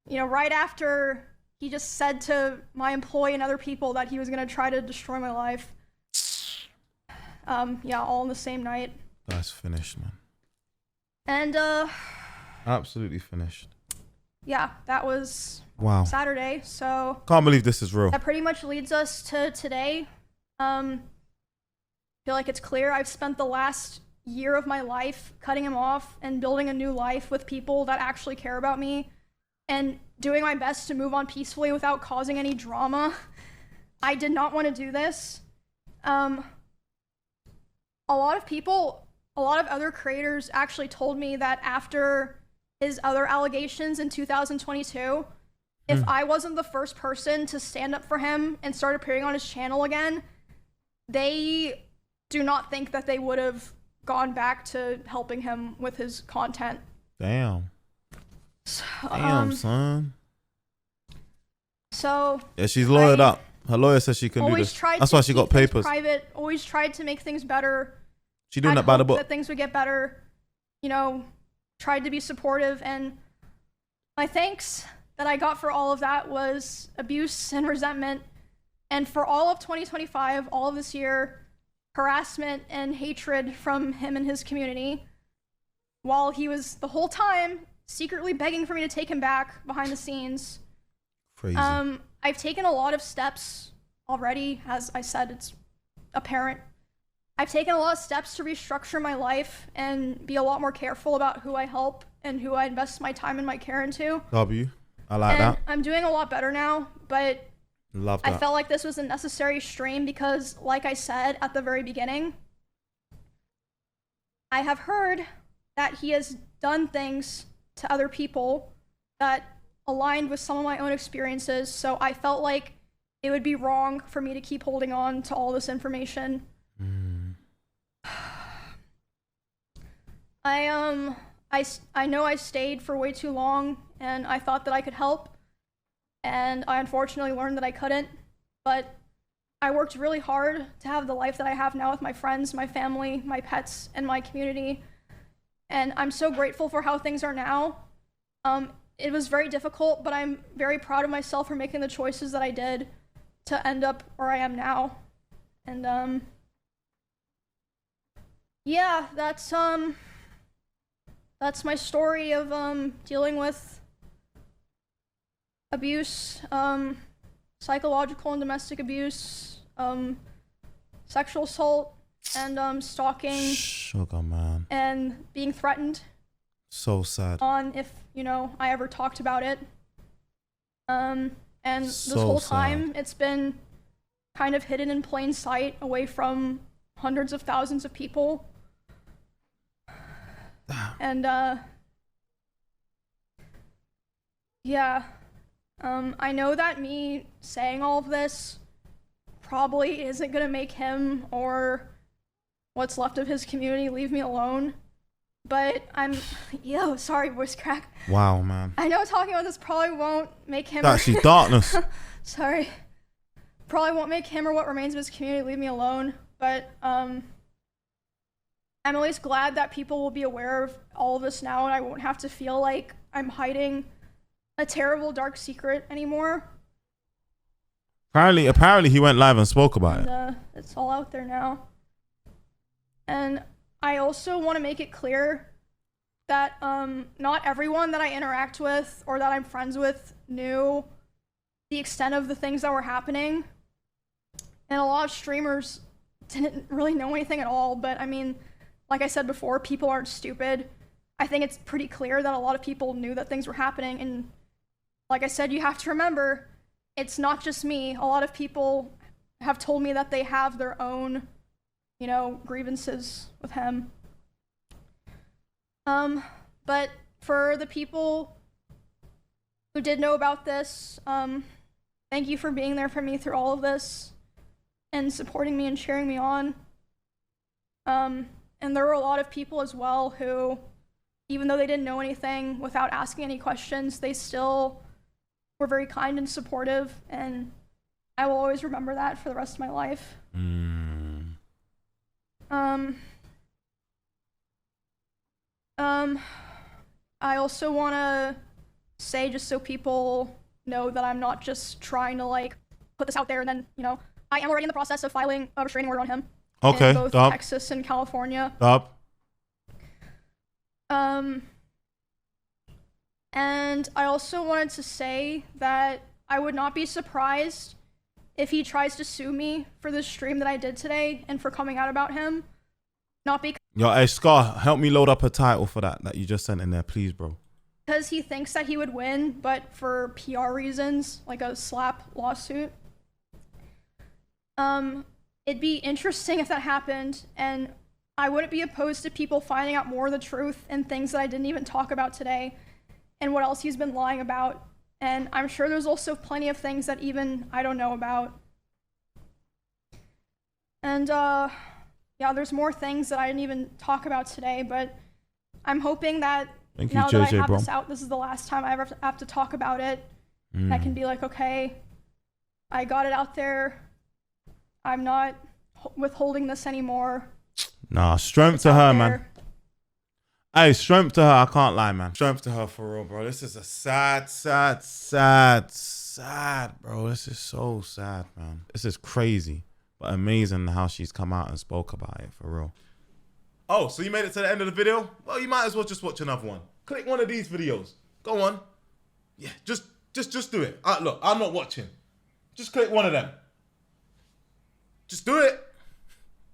You know, right after he just said to my employee and other people that he was gonna try to destroy my life. Yeah, all in the same night. That's finished, man. And, Absolutely finished. yeah, that was Wow. Saturday, so Can't believe this is real. that pretty much leads us to today. feel like it's clear. I've spent the last year of my life cutting him off and building a new life with people that actually care about me and doing my best to move on peacefully without causing any drama. I did not want to do this. A lot of other creators actually told me that after his other allegations in 2022, if I wasn't the first person to stand up for him and start appearing on his channel again, they do not think that they would have gone back to helping him with his content. Damn. So, Damn, son. So Yeah, she's lawyered up. Her lawyer says she can do this. That's why she got papers. Private, always tried to make things better. She doing that by the book. That things would get better. You know, tried to be supportive, and my thanks that I got for all of that was abuse and resentment. And for all of 2025, all of this year, harassment and hatred from him and his community, while he was the whole time secretly begging for me to take him back behind the scenes. Crazy. I've taken a lot of steps already. As I said, it's apparent. I've taken a lot of steps to restructure my life and be a lot more careful about who I help and who I invest my time and my care into. I like that. I'm doing a lot better now, but Love that. I felt like this was a necessary strain because, like I said at the very beginning, I have heard that he has done things to other people that aligned with some of my own experiences, so I felt like it would be wrong for me to keep holding on to all this information. I know I stayed for way too long, and I thought that I could help, and I unfortunately learned that I couldn't, but I worked really hard to have the life that I have now with my friends, my family, my pets, and my community, and I'm so grateful for how things are now. It was very difficult, but I'm very proud of myself for making the choices that I did to end up where I am now. And yeah, that's my story of dealing with abuse, psychological and domestic abuse, sexual assault, and stalking. Sugar man. And being threatened. So sad. On if, you know, I ever talked about it. And this So whole sad. time, it's been kind of hidden in plain sight away from hundreds of thousands of people. And, yeah. I know that me saying all of this probably isn't gonna make him or what's left of his community leave me alone. But sorry, voice crack. Wow, man. I know talking about this probably won't make him. Actually, darkness. Sorry. Probably won't make him or what remains of his community leave me alone. But I'm at least glad that people will be aware of all of this now, and I won't have to feel like I'm hiding a terrible dark secret anymore. Apparently, he went live and spoke about it. It's all out there now. And I also want to make it clear that not everyone that I interact with or that I'm friends with knew the extent of the things that were happening. And a lot of streamers didn't really know anything at all. But I mean, like I said before, people aren't stupid. I think it's pretty clear that a lot of people knew that things were happening. And like I said, you have to remember, it's not just me. A lot of people have told me that they have their own, you know, grievances with him. But for the people who did know about this, thank you for being there for me through all of this and supporting me and cheering me on. And there were a lot of people as well who, even though they didn't know anything, without asking any questions, they still were very kind and supportive, and I will always remember that for the rest of my life. I also want to say, just so people know, that I'm not just trying to like put this out there and then, you know, I am already in the process of filing a restraining order on him. Okay, in both Texas and California. And I also wanted to say that I would not be surprised if he tries to sue me for the stream that I did today and for coming out about him, not Yo, hey, Scar, help me load up a title for that you just sent in there, please, bro. because he thinks that he would win, but for PR reasons, like a slap lawsuit. It'd be interesting if that happened, and I wouldn't be opposed to people finding out more of the truth and things that I didn't even talk about today, and what else he's been lying about. And I'm sure there's also plenty of things that even I don't know about. And yeah, there's more things that I didn't even talk about today, but I'm hoping that Thank you, now that I JJ, have bro. this out, this is the last time I ever have to talk about it. I can be like, okay, I got it out there. I'm not withholding this anymore. Nah, strength It's to out her, there. man. Hey, strength to her. I can't lie, man. Strength to her for real, bro. This is a sad, bro. This is so sad, man. This is crazy, but amazing how she's come out and spoke about it, for real. Oh, so you made it to the end of the video? Well, you might as well just watch another one. Click one of these videos. Go on. Yeah, just do it. Look, I'm not watching. Just click one of them. Just do it.